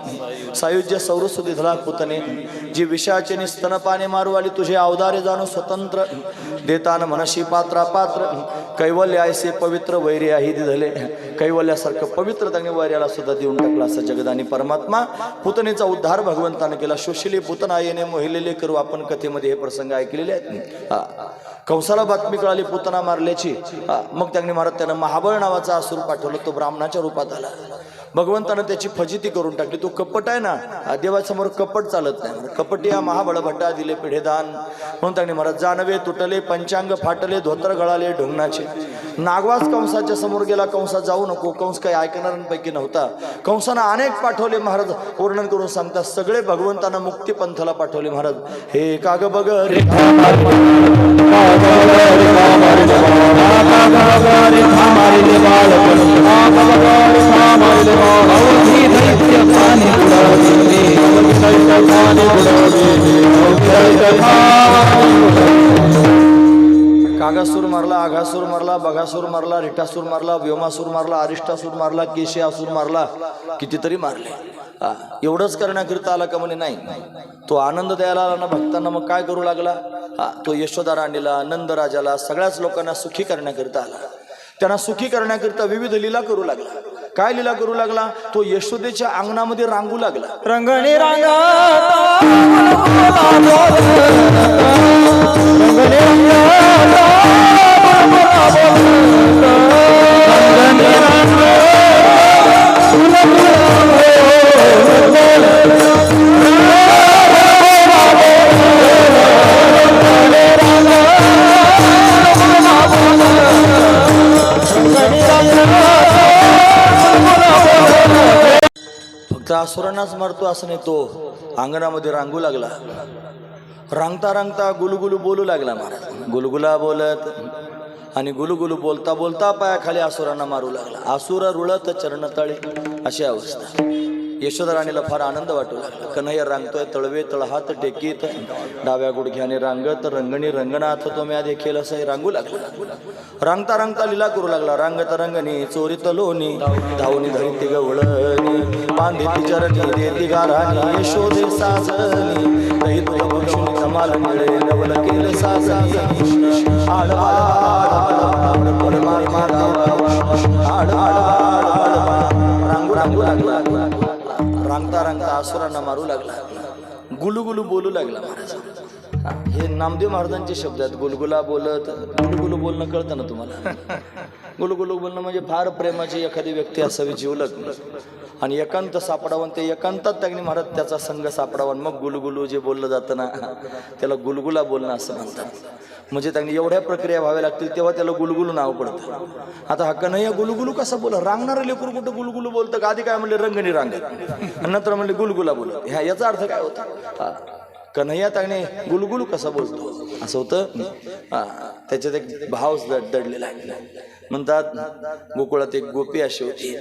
सायुज्य सौरसुदी धला पुतने जी विषयाचे स्तनपाने मारू आली तुझे अवदारे जाणू स्वतंत्र देतान मनशी पात्रा पात्र कैवल्य आयसे पवित्र वैर्य आही दिधले. कैवल्यासारखं पवित्र त्यांनी वैर्याला सुद्धा देऊन टाकला असा जगदानी परमात्मा. पुतनेचा उद्धार भगवंताने केला. शोषिले पुतना येणे मोहिलेले करू. आपण कथेमध्ये हे प्रसंग ऐकलेले आहेत. कंसाला बातमी कळाली पुतना मारल्याची. मग त्यांनी महाराज त्यानं महाबळ नावाचा असुर पाठवला. तो ब्राह्मणाच्या रूपात आला. भगवंतानं त्याची फजिती करून टाकली. तो कपट आहे ना, देवासमोर कपट चालत नाही. कपटी या महाबळ भट्टा दिले पिढेदान म्हणून त्यांनी महाराज जानवे तुटले, पंचांग फाटले, धोत्र गळाले ढोंगणाचे. नागवास कंसाच्या समोर गेला. कंसा जाऊ नको. कंस काही ऐकणाऱ्यांपैकी नव्हता. कंसानं अनेक पाठवले महाराज. वर्णन करून सांगतात सगळे भगवंतानं मुक्ती पंथाला पाठवले महाराज. हे काग बग रे कागासूर मारला, आघासूर मारला, बघासूर मारला, रिटासूर मारला, व्योमासूर मारला, अरिष्टासूर मारला, केशयासूर मारला, कितीतरी मारले. एवढंच करण्याकरिता आला का म्हणे नाही. तो आनंद द्यायला आला ना भक्तांना. मग काय करू लागला. तो यशोदा राणीला, नंदराजाला, सगळ्याच लोकांना सुखी करण्याकरिता आला. त्यांना सुखी करण्याकरिता विविध लीला करू लागला. काय लीला करू लागला. तो यशोदेच्या अंगणामध्ये रांगू लागला. रंगणे रांगा फक्त असुरांनाच मारतो असं नाही. तो अंगणामध्ये रांगू लागला. रांगता रांगता गुलगुलू बोलू लागला महाराज. गुलगुला बोलत आणि गुलगुलू बोलता बोलता पायाखाली असुरांना मारू लागला. असुर रुळत चरणतळे अशी अवस्था. यशोदा राणीला फार आनंद वाटू लागला. कन्हैया रांगतोय, तळवे तळहात टेकीत, डाव्या गुडघ्याने रांगत, रंगणी रंगनाथ तो म्या देखील असं रांगू लागला. रांगता रांगता लीला करू लागला. रांगत रंगणी चोरीत लोणी धावणी धरिती गवळणी बांधिती चरणी देती गाराणी यशोदे सासणी दही तुला भक्षणी कमाल मिळे नवल केलं सासणी आड रांगू रांगू लागला. रांगता रांगता असुरांना मारू लागला, गुलुगुलू बोलू लागला महाराज. हे नामदेव महाराजांचे शब्द आहेत. गुलगुला बोलत, गुलुगुलू बोलणं कळतं ना तुम्हाला? गुलुगुलू बोलणं म्हणजे फार प्रेमाची एखादी व्यक्ती असावी जीवलग आणि एकांत सापडावं, ते एकांतात त्यांनी महाराज त्याचा संघ सापडावं, मग गुलगुलू जे बोललं जातं ना त्याला गुलगुला बोलणं असं म्हणतात. म्हणजे त्यांनी एवढ्या प्रक्रिया व्हाव्या लागतील तेव्हा त्याला गुलगुलू नाव पडतं. आता हा कन्हैया गुलगुलू कसा बोला? रांगणारं लेकरू कुठं गुलगुलू बोलतं का? आधी काय म्हणले रंगणी रांग, नंतर म्हणले गुलगुला बोलत. ह्या याचा अर्थ काय होता? कन्हैया त्याने गुलगुलू कसा बोलतो असं होतं. त्याच्यात एक भाव दडलेला आहे. म्हणतात गोकुळात एक गोपी अशी होती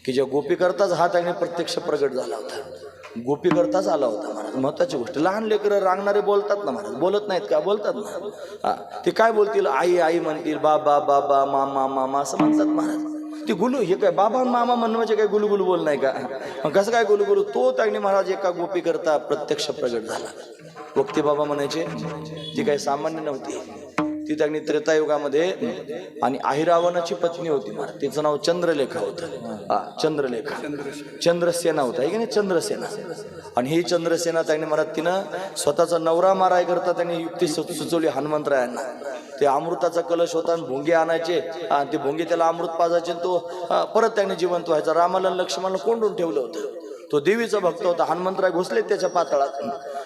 की ज्या गोपी करताच हा त्याने प्रत्यक्ष प्रगट झाला होता. गोपी करताच आला होता महाराज. महत्वाची गोष्ट, लहान लेकरं रांगणारे बोलतात ना महाराज, बोलत नाहीत का? बोलतात ना. ते काय बोलतील? आई आई म्हणतील, बाबा बाबा, मामा मामा असं म्हणतात महाराज. ती गुलू हे काय बाबा मामा म्हणणं म्हणजे काय गुलगुलू बोल नाही का? कसं काय गुलगुलू? तो त्याने महाराज एका गोपी करता प्रत्यक्ष प्रगट झाला. वक्ती बाबा म्हणायचे, ती काही सामान्य नव्हती. ती त्यांनी त्रेतायुगामध्ये आणि अहिरावणाची पत्नी होती महाराज. तिचं नाव चंद्रलेखा होतं. चंद्रलेखा, चंद्रसेना होता की नाही? चंद्रसेना. आणि ही चंद्रसेना त्यांनी महाराज तिनं स्वतःचा नवरा माराय करता त्यांनी युक्ती सुचवली हनुमंतरायांना. ते अमृताचा कलश होता आणि भोंगे आणायचे आणि ते भोंगे त्याला अमृत पाजायचे, तो परत त्याने जिवंत व्हायचा. रामाला लक्ष्मणाला कोंडून ठेवलं होतं. तो देवीचा भक्त होता. हनुमंतराय घुसले त्याच्या पातळात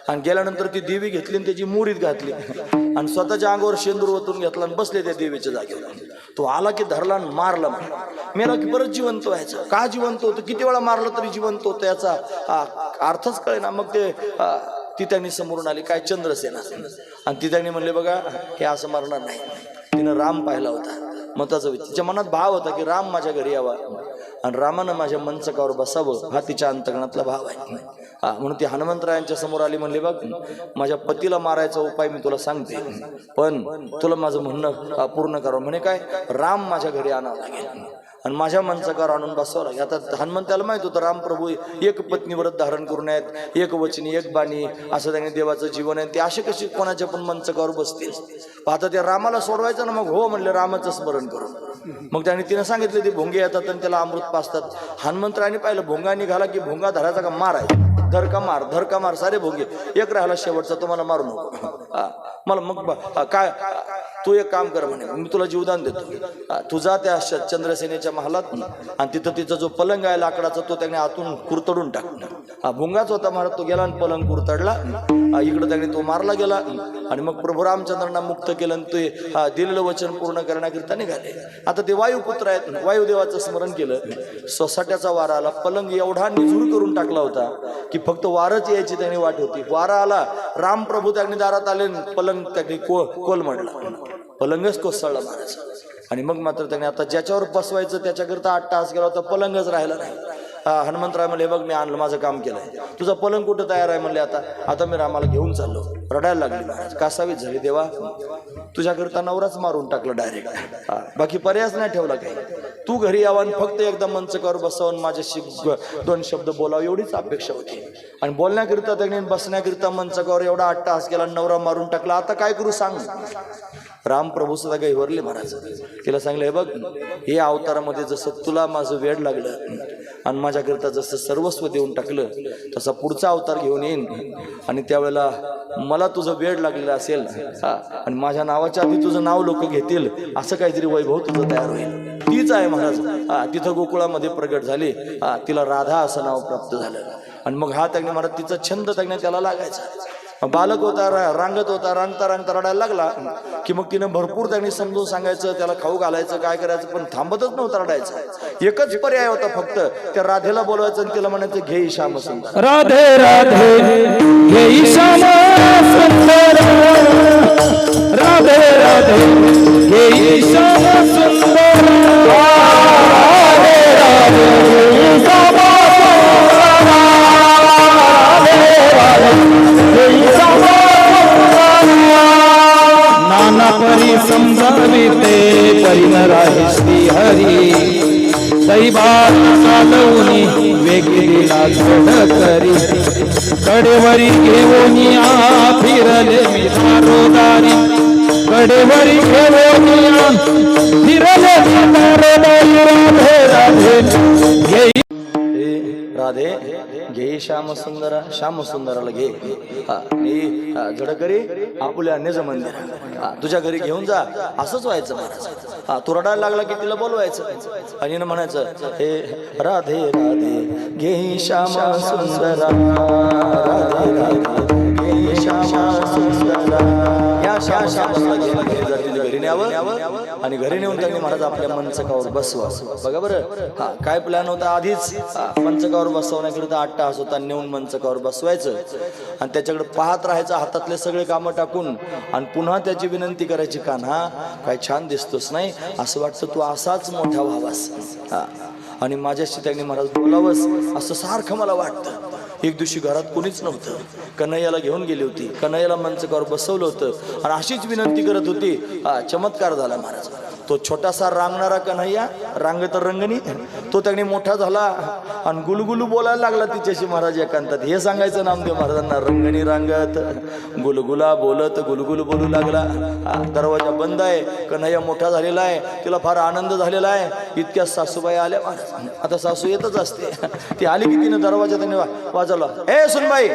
आणि गेल्यानंतर ती देवी घेतली आणि त्याची मुरीत घातली आणि स्वतःच्या अंगावर शेंदूर ओतून घेतला आणि बसले त्या देवीच्या जागेवर. तो आला की धरला आणि मारला. मेला की परत जिवंत व्हायचं. का जिवंत होतं? किती वेळा मारलं तरी जिवंत होतं, याचा अर्थच कळे ना. मग ते ती त्यांनी समोरून आली, काय चंद्रसेना. आणि ती त्यांनी म्हणले, बघा हे असं मारणार नाही. तिनं राम पाहिला होता. मताचा तिच्या मनात भाव होता की राम माझ्या घरी यावा आणि रामानं माझ्या मनचकावर बसावं, हा तिच्या अंतकरणातला भाव आहे. म्हणून ती हनुमंतरायांच्या समोर आली. म्हणले, बघ माझ्या पतीला मारायचा उपाय मी तुला सांगते, पण तुला माझं म्हणणं पूर्ण करावं. म्हणे काय? राम माझ्या घरी आणावं लागेल आणि माझ्या मनचकावर आणून बसवावं लागेल. आता हनुमंताला माहित होतं राम प्रभू एक पत्नी व्रत धारण करून आहेत, एक वचनी एक बाणी असं त्यांनी देवाचं जीवन आहे. ते असे कशी कोणाच्या पण मनचकावर बसतील? आता त्या रामाला सोडवायचं ना. मग हो म्हणले, रामाचं स्मरण करून. मग त्याने तिनं सांगितलं ते भोंगे येतात आणि त्याला अमृत पाजतात. हनुमंतरायांनी पाहिलं भोंगा निघाला की भोंगा धरायचा का? मार आहे, धर का मार सारे भोंगे. एक राहिला शेवटचा, तो मला मारू नको. मला मग काय, तू एक काम कर म्हणे, मी तुला जीवदान देतो. तू जा त्या चंद्रसेनेच्या महालात आणि तिथं तिचा जो पलंग आहे लाकडाचा तो त्याने आतून कुरतडून टाकला. भोंगाच होता महाराज. तो गेला आणि पलंग कुरतडला. इकडं त्याने तो मारला गेला आणि मग प्रभू रामचंद्रांना मुक्त केलं आणि ते दिलेलं वचन पूर्ण करण्याकरिता निघाले. आता ते वायुपुत्र आहेत. वायुदेवाचं स्मरण केलं. सोसाट्याचा वारा आला. पलंग एवढा निझूर करून टाकला होता की फक्त वारच यायची त्याने वाट होती. वारा आला, राम प्रभू त्यांनी दारात आले, पलंग त्यांनी कोल म्हणला, पलंगच कोसळला महाराज. आणि मग मात्र त्याने आता ज्याच्यावर बसवायचं त्याच्याकरता 8 तास गेला होता, पलंगच राहिला नाही. हनुमंतराय म्हणले, बघ मी आणलं, माझं काम केलंय, तुझा पलंग कुठं तयार आहे म्हणले. आता मी रामाला घेऊन चाललो. रडायला लागली महाराज. कासावीस झाली, देवा तुझ्याकरता नवराच मारून टाकला डायरेक्ट. बाकी पर्यायच नाही ठेवला काही. तू घरी यावा आणि फक्त एकदा मंचकावर बसवून माझ्याशी 2 शब्द बोलावं एवढीच अपेक्षा होती. आणि बोलण्याकरिता त्याने बसण्याकरिता मंचकावर एवढा 8 तास केला, नवरा मारून टाकला. आता काय करू सांग. राम प्रभू सुद्धा काही वरले महाराज. तिला सांगले, बघ हे अवतारामध्ये जसं तुला माझं वेड लागलं आणि माझ्याकरिता जसं सर्वस्व देऊन टाकलं, तसा पुढचा अवतार घेऊन येईन आणि त्यावेळेला मला तुझं वेड लागलेलं असेल आणि माझ्या नावाच्या आधी तुझं नाव लोक घेतील, असं काहीतरी वैभव तुझं तयार होईल. तीच आहे महाराज. तिथं गोकुळामध्ये प्रगट झाली. तिला राधा असं नाव प्राप्त झालं. आणि मग हा त्याने महाराज तिचा छंद त्याने त्याला लागायचा. बालक होता, रांगत होता, रांगता रडायला लागला की मग तिनं भरपूर त्यांनी समजून सांगायचं, त्याला खाऊ घालायचं, काय करायचं, पण थांबतच नव्हता रडायचं. एकच पर्याय होता फक्त, त्या राधेला बोलवायचं आणि तिला म्हणायचं, घे श्याम सुंदर. राधे राधे घे श्याम सुंदर, राधे राधे घे श्याम सुंदर, राधे राधे घे श्याम नाना परी समजाविते परिण राहे श्री हरी, दैवात चालवणी वेगी दिला झड करी, कडेवरी घेऊनिया फिरले मी दारोदारी, कडेवरी घेऊनिया फिरले मी दारोदारी, राधे राधे राधे घे श्याम सुंदरा, श्याम सुंदराला घे. झडकरी आपुल्या अन्यज मंदिर तुझ्या घरी घेऊन जा. असंच व्हायचं महाराज. तो रडायला लागला की तिला बोलवायचं आणि म्हणायचं, हे राधे राधे घे श्याम सुंदरा, राधे राधे घे श्याम सुंदरा. या श्यामाला घरी न्यावं आणि घरी नेऊन त्यांनी महाराज आपल्या मंचकावर बसवा. बघा बरं काय प्लॅन होता आधीच. मंचकावर बसवण्याकडे तर 8 तास होता. नेऊन मंचकावर बसवायचं आणि त्याच्याकडे पाहत राहायचं हातातले सगळे कामं टाकून आणि पुन्हा त्याची विनंती करायची, कान्हा काय छान दिसतोस नाही, असं वाटतं तू असाच मोठा व्हावास आणि माझ्याशी त्यांनी महाराज बोलावंस असं सारखं मला वाटतं. एक दिवशी घरात कोणीच नव्हतं. कन्हैयाला घेऊन गेली होती. कन्हैयाला मंचकावर बसवलं होतं आणि अशीच विनंती करत होती. चमत्कार झाला महाराज. तो छोटासा रांगणारा कन्हैया, रांगत रंगणी, तो त्याने मोठा झाला आणि गुलगुलू बोलायला लागला तिच्याशी महाराज एकांतात. हे सांगायचं नामदेव महाराजांना, रंगणी रांगत गुलगुला बोलत गुलगुलू बोलू लागला. दरवाजा बंद आहे. कन्हैया मोठा झालेला आहे. तिला फार आनंद झालेला आहे. इतक्या सासूबाई आल्या महाराज. आता सासू येतच असते. ती आली की तिने दरवाजा त्याने वाजवला, ए सुनबाई.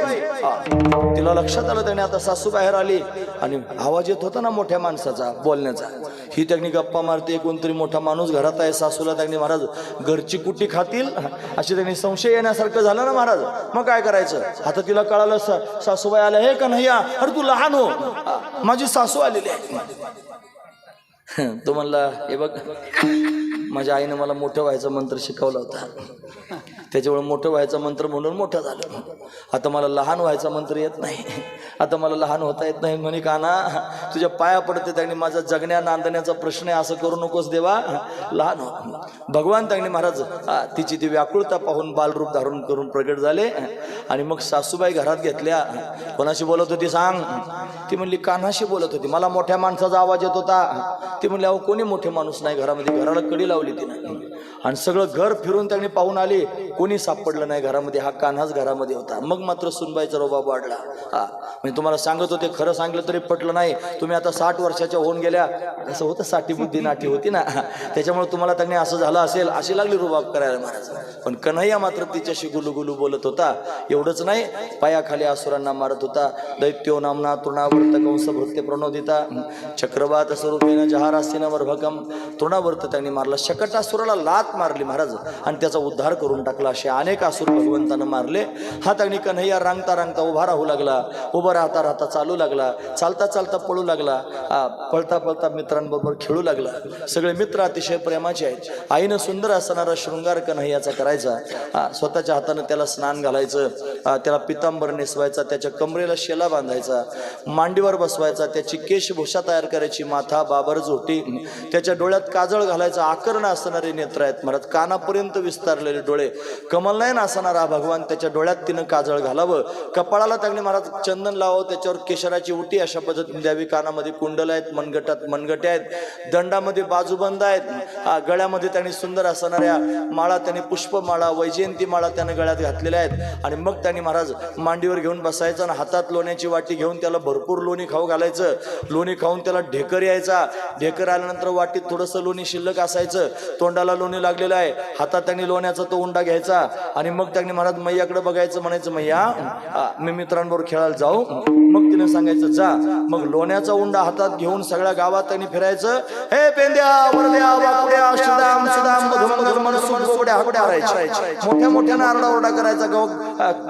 तिला लक्षात आलं त्याने आता सासू बाहेर आली आणि आवाज येत होता ना मोठ्या माणसाचा बोलण्याचा. ही त्यांनी गप्पा मारते, कोणतरी मोठा माणूस घरात आहे. सासूला त्यांनी महाराज घरची कुटी खातील अशी त्यांनी संशय येण्यासारखं झालं ना महाराज. मग काय करायचं. आता तिला कळालं सासूबाई आल्या. हे कन्हैया, अरे तू लहान हो, माझी सासू आलेली आहे. तो म्हणला, हे बघ माझ्या आईनं मला मोठं व्हायचा मंत्र शिकवला होता, त्याच्यामुळे मोठं व्हायचा मंत्र म्हणून मोठं झालं. आता मला लहान व्हायचा मंत्र येत नाही. आता मला लहान होता येत नाही. म्हणे कान्हा तुझ्या पाया पडते. त्यांनी माझा जगण्या नांदण्याचा प्रश्न आहे, असं करू नकोस देवा, लहान हो. भगवान त्यांनी महाराज तिची ती व्याकुळता पाहून बालरूप धारण करून प्रगट झाले आणि मग सासूबाई घरात घेतल्या. कोणाशी बोलत होती सांग. ती म्हणली कान्हाशी बोलत होती. मला मोठ्या माणसाचा आवाज येत होता. ती म्हणली अहो कोणी मोठे माणूस नाही घरामध्ये. घराला कडी लावली तिने आणि सगळं घर फिरून त्यांनी पाहून आले. कोणी सापडलं नाही घरामध्ये. हा कान्हाच घरामध्ये होता. मग मात्र सुनबाईचा रोबाब वाढला. म्हणजे तुम्हाला सांगत होते, खरं सांगितलं तरी पटलं नाही. तुम्ही आता 60 वर्षाच्या होऊन गेल्या. असं होतं, साठी बुद्धी नाठी होती ना, त्याच्यामुळे तुम्हाला त्यांनी असं झालं असेल अशी लागली रुबाब करायला महाराज. पण कन्हैया मात्र तिच्याशी गुलुगुलू बोलत होता. एवढंच नाही, पायाखाली असुरांना मारत होता. दैत्यो नामना तृणावर्त कंस भृत्य प्रणोदिता चक्रवात स्वरूपेन जहारासीन वर्भकम. तृणावर्त त्यांनी मारला. शकटासुराला लात मारली महाराज आणि त्याचा उद्धार करून टाकला. असे अनेक असुर भगवंतानं मारले. हा त्यांनी कन्हैया रांगता रांगता उभा राहू लागला. उभा राहता राहता चालू लागला. चालता चालता पळू लागला. पळता पळता मित्रांबरोबर खेळू लागला. सगळे मित्र अतिशय प्रेमाचे आहेत. आईनं सुंदर असणारा शृंगार कन्हैयाचा करायचा. स्वतःच्या हातानं त्याला स्नान घालायचं. त्याला पितांबर नेसवायचा. त्याच्या कमरेला शेला बांधायचा. मांडीवर बसवायचा. त्याची केशभूषा तयार करायची. माथा बाबर झोटी. त्याच्या डोळ्यात काजळ घालायचा. आकर्ण असणारे नेत्र आहेत महाराज. कानापर्यंत विस्तारलेले डोळे. कमलनयन असणारा भगवान त्याच्या डोळ्यात तिनं काजळ घालावं. कपाळाला त्यांनी महाराज चंदन लावावं. त्याच्यावर केशराची उटी अशा पद्धतीने द्यावी. कानामध्ये कुंडल आहेत. मनगटात मनगटे आहेत. दंडामध्ये बाजूबंद आहेत. गळ्यामध्ये त्यांनी सुंदर असणाऱ्या माळा, त्यांनी पुष्पमाळा, वैजयंती माळा त्याने गळ्यात घातलेल्या आहेत. आणि मग त्यांनी महाराज मांडीवर घेऊन बसायचं आणि हातात लोण्याची वाटी घेऊन त्याला भरपूर लोणी खाऊ घालायचं. लोणी खाऊन त्याला ढेकर यायचा. ढेकर आल्यानंतर वाटीत थोडंसं लोणी शिल्लक असायचं. तोंडाला लोणी लागलेलं आहे. हातात त्यांनी लोण्याचा तो उंडा घ्यायचा आणि मग त्यांनी महाराज मैयाकडे बघायचं. म्हणायचं मैया मी मित्रांबरोबर खेळायला जाऊ. मग तिने सांगायचं जा. मग लोण्याचा उंडा हातात घेऊन सगळ्या गावात त्यांनी फिरायचं. हे पेंद्या वरद्या वाकुड्या सुदाम सुदाम मधुमंगल मनसुख गोगड्या हाकड्या करायच्या. मोठ्या मोठ्यानं आरडाओरडा करायचा.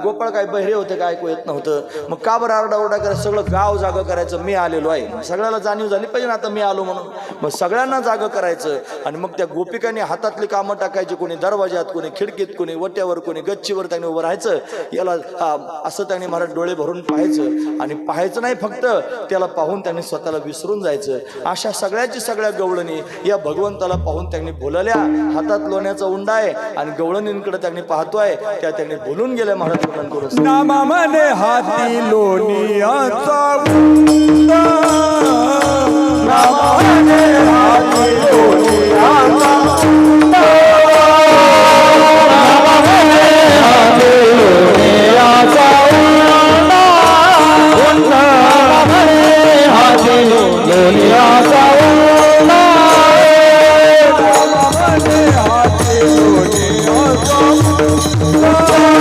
गोपाळ काय बहिरे होते काय ऐकू येत नव्हतं. मग का बरं आरडाओरडा करायचं. सगळं गाव जागं करायचं. मी आलेलो आहे. सगळ्याला जाणीव झाली पाहिजे ना आता मी आलो म्हणून. मग सगळ्यांना जागं करायचं. आणि मग त्या गोपिकांनी हातातली कामं टाकायची. कोणी दरवाजात, कोणी खिडकीत, कोणी वट्यावर, कोणी गच्चीवर त्यांनी उभं राहायचं. याला असं त्यांनी महाराज डोळे भरून पाहायचं. आणि पाहायचं नाही फक्त, त्याला पाहून त्यांनी स्वतःला विसरून जायचं. अशा सगळ्याची सगळ्या गवळणी या भगवंताला पाहून त्यांनी भुलल्या. हातात लोण्याचा उंडा आहे आणि गवळणींकडे त्यांनी पाहतोय. त्या त्यांनी भुलून गेल्या महाराज वर्णन करून. नामा मने हाती लोणियाचा उंडा. नामा मने हाती लोणियाचा उंडा. नामा मने हाती लोणियाचा उंडा. नामा मने हाती लोणियाचा उंडा. नामा मने हाती लोणियाचा उंडा.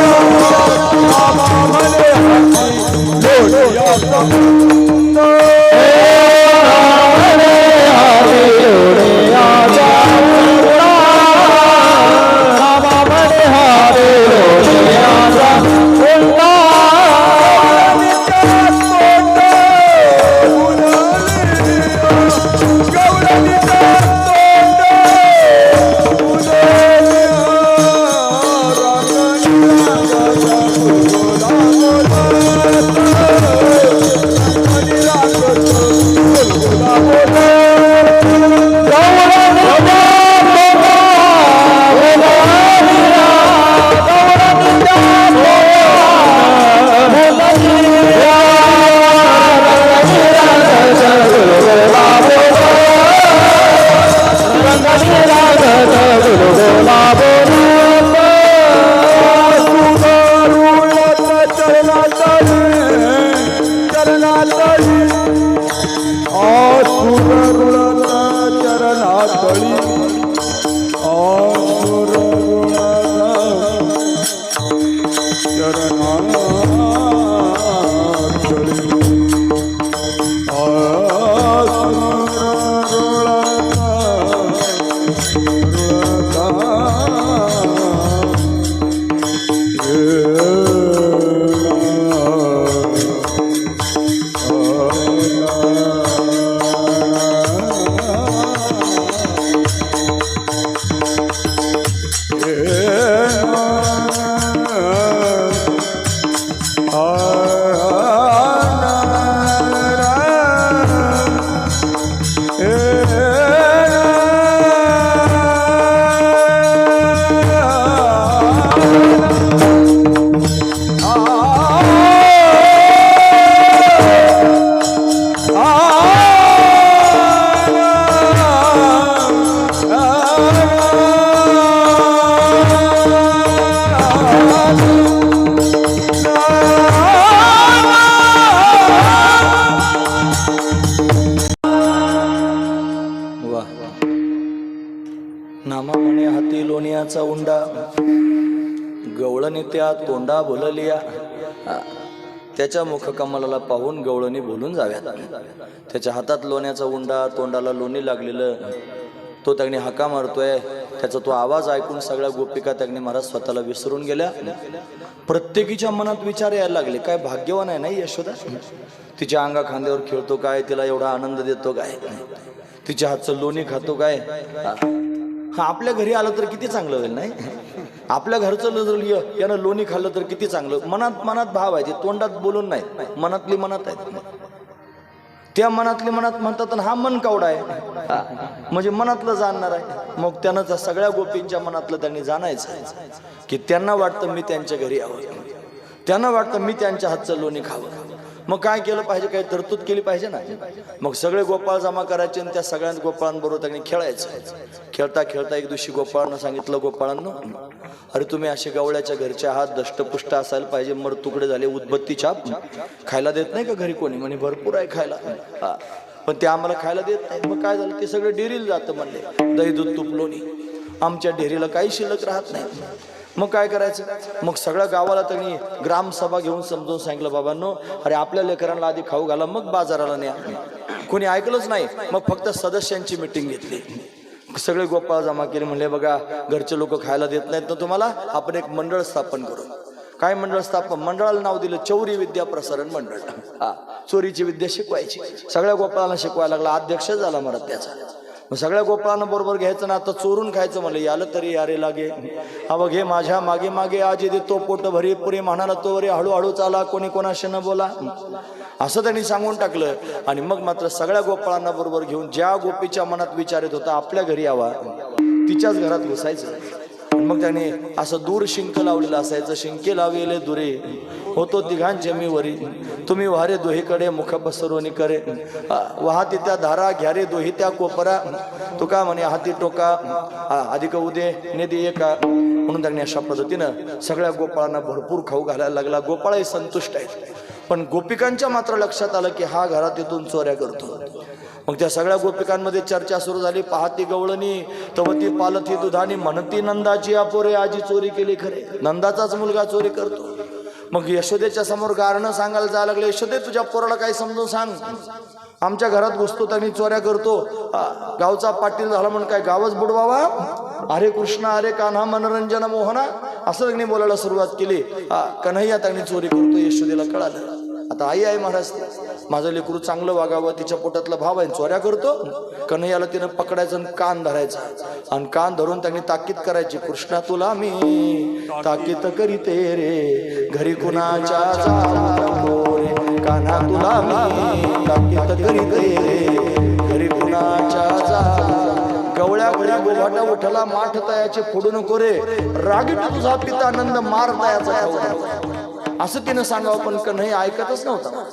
गवळणी त्या तोंडा बोललिया. त्याच्या मुखकमलाला पाहून गवळणी बोलून जाव्यात. त्याच्या हातात लोण्याचा उंडा, तोंडाला लोणी लागलेलं, तो त्याने हाका मारतोय. त्याचा तो आवाज ऐकून सगळ्या गोपिका त्याने महाराज स्वतःला विसरून गेल्या. प्रत्येकीच्या मनात विचार यायला लागले, काय भाग्यवान आहे नाही यशोदा, तिच्या अंगा खांद्यावर खेळतो काय, तिला एवढा आनंद देतो काय, तिच्या हातचं लोणी खातो काय. आपल्या घरी आलं तर किती चांगलं होईल नाही, आपल्या घरचं यानं लोणी खाल्लं तर किती चांगलं. मनात मनात भाव आहे, ते तोंडात बोलून नाही, मनातली मनात आहेत. त्या मनातली मनात म्हणतात हा मन कावडा आहे, म्हणजे मनातलं जाणणार आहे. मग त्यानं त्या सगळ्या गोपींच्या मनातलं त्यांनी जाणायचं की त्यांना वाटतं मी त्यांच्या घरी यावं, त्यांना वाटतं मी त्यांच्या हातचं लोणी खावं. मग काय केलं पाहिजे, काही तरतूद केली पाहिजे ना. मग सगळे गोपाळ जमा करायचे आणि त्या सगळ्या गोपाळांबरोबर त्यांनी खेळायचं. खेळता खेळता एक दिवशी गोपाळांना सांगितलं, गोपाळांनो अरे तुम्ही असे गवळ्याच्या घरचे आहात, दष्टपुष्ट असायला पाहिजे, मर तुकडे झाले, उदबत्ती छाप खायला देत नाही का घरी कोणी. म्हणे भरपूर आहे खायला, पण ते आम्हाला खायला देत नाही. मग काय झालं, ते सगळं डेअरीला जातं म्हणले, दही दूध तूप लोणी, आमच्या डेअरीला काही शिल्लक राहत नाही. मग काय करायचं, मग सगळ्या गावाला त्यांनी ग्रामसभा घेऊन समजून सांगितलं, बाबांनो अरे आपल्या लेकरांना आधी खाऊ घाला मग बाजाराला न्या. कोणी ऐकलंच नाही. मग फक्त सदस्यांची मिटिंग घेतली, सगळे गोपाळ जमा केले. म्हणले बघा घरचे लोक खायला देत नाहीत ना तुम्हाला, आपण एक मंडळ स्थापन करू. काय मंडळ स्थापन, मंडळाला नाव दिलं चौरी विद्या प्रसारण मंडळ. चोरीची विद्या शिकवायची, सगळ्या गोपाळांना शिकवायला लागला. अध्यक्ष झाला मला त्याचा. मग सगळ्या गोपाळांना बरोबर घ्यायचं ना, आता चोरून खायचं म्हणलं, यालं तरी यारे लागे. हा बघ हे माझ्या मागे मागे आजी देतो पोट भरी पुरी म्हणाला तो वरी, हळूहळू चाला कोणी कोणाशी न बोला, असं त्यांनी सांगून टाकलं. आणि मग मात्र सगळ्या गोपाळांना बरोबर घेऊन ज्या गोपीच्या मनात विचार येत होता आपल्या घरी यावा, तिच्याच घरात घुसायचं. मग त्याने असं दूर शिंक लावलेलं असायचं, शिंके लावलेले दुरे होतो तिघांचे मी वरी, तुम्ही वारे दोहीकडे मुख बसरोनी करे, वाहती त्या धारा घ्यारे दोही त्या कोपरा, तुका म्हणे हाती टोका अधिक उदे ने दे का. म्हणून त्यांनी अशा पद्धतीनं सगळ्या गोपाळांना भरपूर खाऊ घालायला लागला. गोपाळही संतुष्ट आहेत, पण गोपिकांच्या मात्र लक्षात आलं की हा घरात येथून चोऱ्या करतो. मग त्या सगळ्या गोपिकांमध्ये चर्चा सुरू झाली. पाहती गवळणी तवती पालथी दुधानी, म्हणती नंदाची अपोरे आजी चोरी केली खरे, नंदाचाच मुलगा चोरी करतो. मग यशोदेच्या समोर गारणं सांगायला जायला लागले, यशोदे तुझ्या पोराला काही समजून सांग, आमच्या घरात घुसतो त्यांनी चोऱ्या करतो, गावचा पाटील झाला म्हणून काय गावच बुडवावा, अरे कृष्णा अरे कान्हा मनोरंजन मोहना, असं त्यांनी बोलायला सुरुवात केली. कन्हैया त्यांनी चोरी करतो. यशोदेला कळालं, आता आई आहे महाराज, माझं लेकरू चांगलं वागावं, तिच्या पोटातला भाव आहे, चोऱ्या करतो. कन्हैयाला तिनं पकडायचं आणि कान धरायचा, आणि कान धरून त्यांनी ताकीद करायची, कृष्णा तुला मी ताकीद करीते रे, घरी कुणाच्या जाऊ रे, कान्हा तुला मी ताकीद करीते रे, घरी कुणाच्या जाऊ. गवळ्या गवळ्या गोभाटा उठला माठ तयाचे फोडू नको रे, रागीट तुझा पितानंद मार तयाचा, असं तिनं सांगावं. पण कन्हैया ऐकतच नव्हता.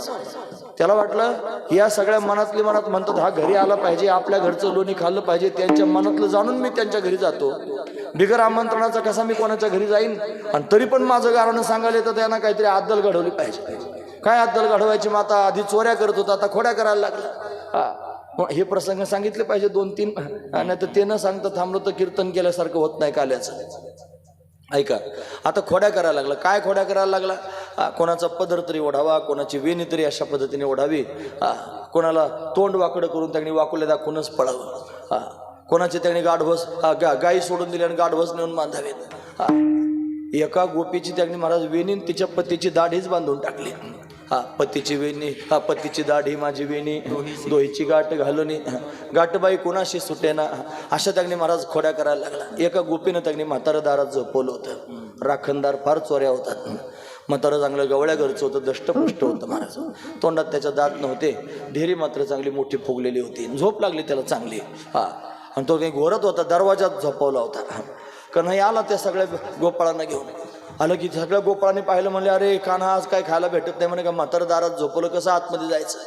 त्याला वाटलं या सगळ्या मनातली मनात म्हणतात हा घरी आला पाहिजे, आपल्या घरचं लोणी खाल्लं पाहिजे, त्यांच्या मनातलं जाणून मी त्यांच्या घरी जातो, बिगर आमंत्रणाचा कसा मी कोणाच्या घरी जाईन. आणि तरी पण माझं गाणं सांगायला तर त्यांना काहीतरी अद्दल घडवली पाहिजे. काय अद्दल घडवायची, मग आता आधी चोऱ्या करत होता आता खोड्या करायला लागला. हे प्रसंग सांगितले पाहिजे 2-3, नाही तर ते न सांगता थांबलं तर कीर्तन केल्यासारखं होत नाही काल्याचं. ऐका, आता खोड्या करायला लागला. काय खोड्या करायला लागला, कोणाचा पदर तरी ओढावा, कोणाची वेणी तरी अशा पद्धतीने ओढावी, कोणाला तोंड वाकडं करून त्यांनी वाकुले दाखवूनच पडावं, कोणाचे त्यांनी गाढवस गाई सोडून दिली आणि गाढवस नेऊन बांधावेत. एका गोपीची त्यांनी महाराज वेणी तिच्या पतीची दाढीच बांधून टाकली. पतीची वेणी, पतीची दाढी माझी वेणी, दोहीची गाठ घालून गाठबाई कोणाशी सुटेना, अशा त्यांनी महाराज खोड्या करायला लागला. एका गोपीनं त्यांनी म्हातारं दारात झोपवलं होतं. राखणदार फार चोऱ्या होतात. म्हातारं चांगलं गवळ्या घरचं होतं, दष्टपुष्ट होतं महाराज, तोंडात त्याच्या दात नव्हते, ढेरी मात्र चांगली मोठी फुगलेली होती, झोप लागली त्याला चांगली. आणि तो काही घोरत होता, दरवाजात झोपवला होता. कन्हैया आला त्या सगळ्या गोपाळांना घेऊन. आलं की सगळ्या गोपाळांनी पाहिलं, म्हणले अरे कान्हा आज काय खायला भेटत नाही म्हणे, का म्हातारं दारात झोपवलं, कसं आतमध्ये जायचं.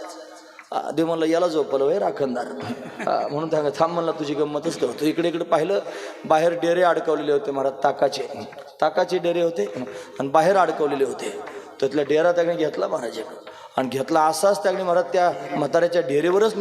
दे म्हणलं याला झोपवलं होय राखणदार, म्हणून त्या थांब म्हणला तुझी गंमतच करतो. इकडे इकडे पाहिलं, बाहेर डेरे अडकवलेले होते महाराज, ताकाचे डेरे होते आणि बाहेर अडकवलेले होते. त्यातला डेरा त्याने घेतला महाराज, आणि घेतला असाच त्याने महाराज त्या म्हाताऱ्याच्या डेरेवरच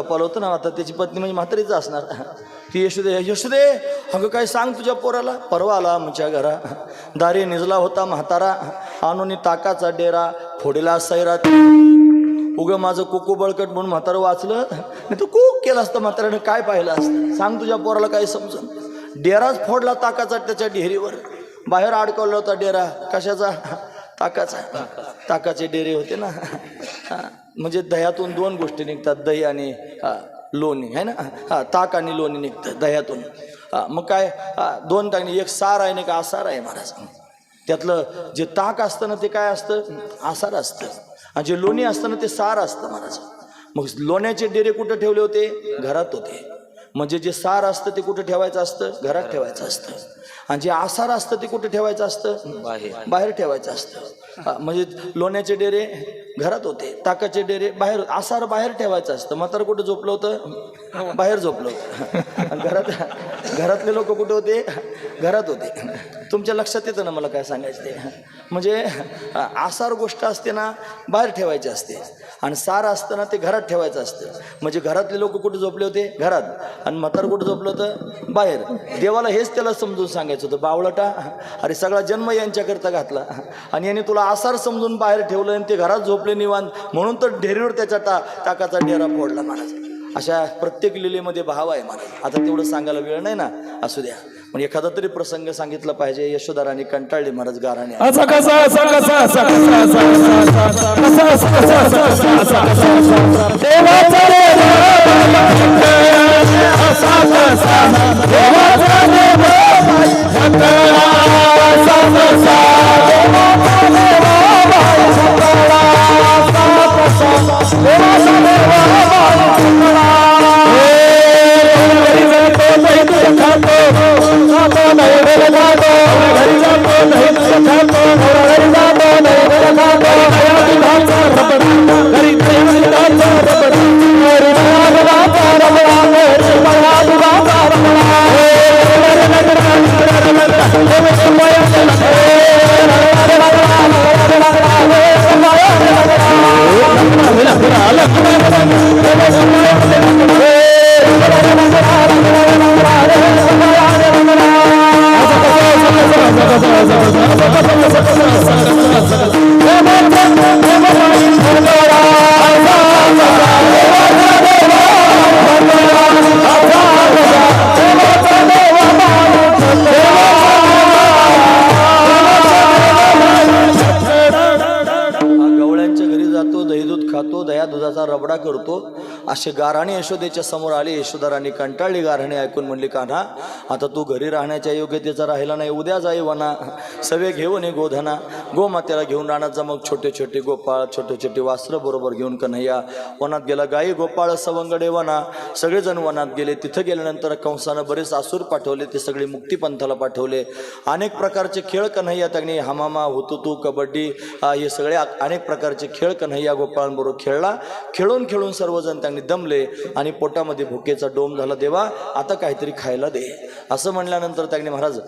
झोपावलं होतं ना, आता त्याची पत्नी म्हणजे म्हातारीच असणार. ती यशोदे अगं काय सांग तुझ्या पोराला. परवा आला आमच्या घरा, दारी निजला होता म्हातारा, आणून ताकाचा डेरा फोडीला सैरात. उगं माझं कुकू बळकट म्हणून म्हातारं वाचलं, नाही तर कूक केलं असतं म्हाताऱ्यानं, काय पाहिलं असतं. सांग तुझ्या पोराला काय समजून. डेराच फोडला ताकाचा त्याच्या डेअरीवर. बाहेर अडकवला होता डेरा. कशाचा? ताकाचा. ताकाचे डेरे होते ना. म्हणजे दह्यातून दोन गोष्टी निघतात, दही आणि लोणी आहे ना. ताक आणि लोणी निघतं दह्यातून. मग काय दोन टाकणे, एक सार आहे ना का आसार आहे महाराज. त्यातलं जे ताक असतं ना ते काय असतं? आसार असतं. आणि जे लोणी असतं ना ते सार असतं महाराज. मग लोण्याचे डेरे कुठं ठेवले होते? घरात होते. म्हणजे जे सार असतं ते कुठं ठेवायचं असतं? घरात ठेवायचं असतं. आणि जे आसार असतं ते कुठं ठेवायचं असतं? बाहेर ठेवायचं असतं. म्हणजे लोण्याचे डेरे घरात होते, ताकाचे डेरे बाहेर, आसार बाहेर ठेवायचं असतं. म्हातारं कुठं झोपलं होतं? बाहेर झोपलं होतं. घरातले लोक कुठे होते? घरात होते. तुमच्या लक्षात येतं ना मला काय सांगायचं ते. म्हणजे आसार गोष्ट असते ना बाहेर ठेवायची असते, आणि सार असतं ना ते घरात ठेवायचं असतं. म्हणजे घरातले लोक कुठे झोपले होते? घरात. आणि म्हातार कुठं झोपलं होतं? बाहेर. देवाला हेच त्याला समजून सांगायचं होतं, बावळटा अरे सगळा जन्म यांच्याकरता घातला आणि याने तुला आसार समजून बाहेर ठेवलं आणि ते घरात झोपले निवांत, म्हणून तर ढेरीवर त्याच्या ताकाचा डेरा फोडला महाराज. अशा प्रत्येक लिलेमध्ये भाव आहे महाराज. आता तेवढं सांगायला वेळ नाही ना, असू द्या. पण एखादा तरी प्रसंग सांगितला पाहिजे. यशोधरांनी कंटाळली महाराज गाराने. रबडा करतो. असे गाराणे यशोदेच्या समोर आले. यशोधरांनी कंटाळली. गाराणे ऐकून म्हणली, कान्हा आता तू घरी राहण्याच्या योग्यतेचा राहिला नाही, उद्या जाई वना सवे घेऊन ये गोधना. गोमातेला घेऊन राहण्यात जा. मग छोटे छोटे गोपाळ, छोटे छोटे वास्त्र बरोबर घेऊन कन्हैया वनात गेला. गाई गोपाळ सवंगडे वना. सगळेजण वनात गेले. तिथं गेल्यानंतर कंसानं बरेच आसूर पाठवले. ते सगळे मुक्तीपंथाला पाठवले. अनेक प्रकारचे खेळ कन्हैया त्यांनी हमामा, हुतुतू, कबड्डी हे सगळे अनेक प्रकारचे खेळ कन्हैया गोपाळांबरोबर खेळला. खेळून खेळून सर्वजण त्यांनी दमले आणि पोटामध्ये भुकेचा डोम झाला. देवा आता काहीतरी खायला दे. असं म्हणल्यानंतर त्यांनी महाराज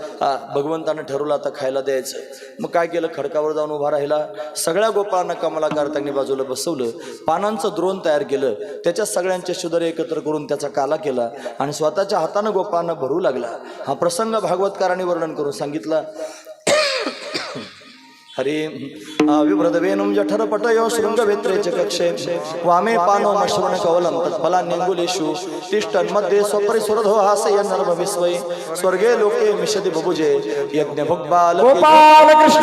भगवंतानं ठरवलं आता खायला द्यायचं. मग काय केलं? खडकावर जाऊन उभा राहिला. सगळ्या गोपाळांना कमलाकार त्यांनी बाजूला बसवलं. पानांचं द्रोण तयार केलं. त्याच्या सगळ्यांचे शुदर एकत्र करून त्याचा काला केला आणि स्वतःच्या हातानं गोपाळांना भरू लागला. हा प्रसंग भागवतकारांनी वर्णन करून सांगितला. हरी विभ्रदवेनुं जठरपटयो शृंगवेत्रे च कक्षे वामे पानो मश्रुण कवलं तत्फलान्यंगुलेषु तिष्ठन्मध्ये स्वपरिसुरधो हासयन् नरभविस्वै स्वर्गे लोके मिषति बभुजे यज्ञभुक्बाल गोपाल कृष्ण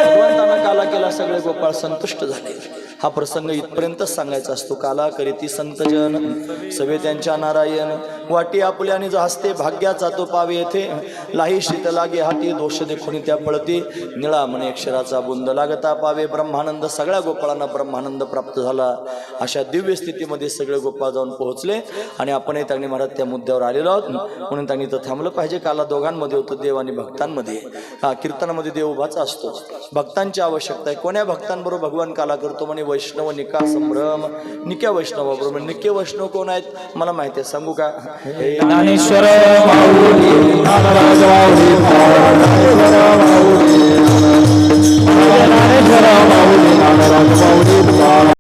भगवंतानं काला केला. सगळे गोपाळ संतुष्ट झाले. हा प्रसंग इथपर्यंतच सांगायचा असतो. काला करीती संतजन सवे त्यांच्या नारायण वाटी आपुल्याने जो हसते भाग्याचा तो पावे येथे लाही शीत लागे हाती दोष देखुनी त्या पळती निळा म्हणे अक्षराचा बुंद लागता पावे ब्रह्मानंद. सगळ्या गोपाळांना ब्रह्मानंद प्राप्त झाला. अशा दिव्य स्थितीमध्ये सगळे गोपाळ जाऊन पोहोचले आणि आपणही त्यांनी महाराज त्या मुद्द्यावर आलेलो आहोत म्हणून त्यांनी तर थांबलं पाहिजे. काला दोघांमध्ये होतं, देव आणि भक्तांमध्ये. कीर्तनामध्ये देव उभाचा असतो. भक्तांची आवश्यकता आहे. कोण्या भक्तांबरोबर भगवान काला करतो? म्हणे वैष्णव निका संभ्रम. निक्या वैष्णवाबरोबर. निक्य वैष्णव कोण आहेत मला माहिती आहे, सांगू का? ज्ञानेश्वर माऊली ज्ञानराज माऊली ज्ञानेश्वर माऊली ज्ञानराज माऊली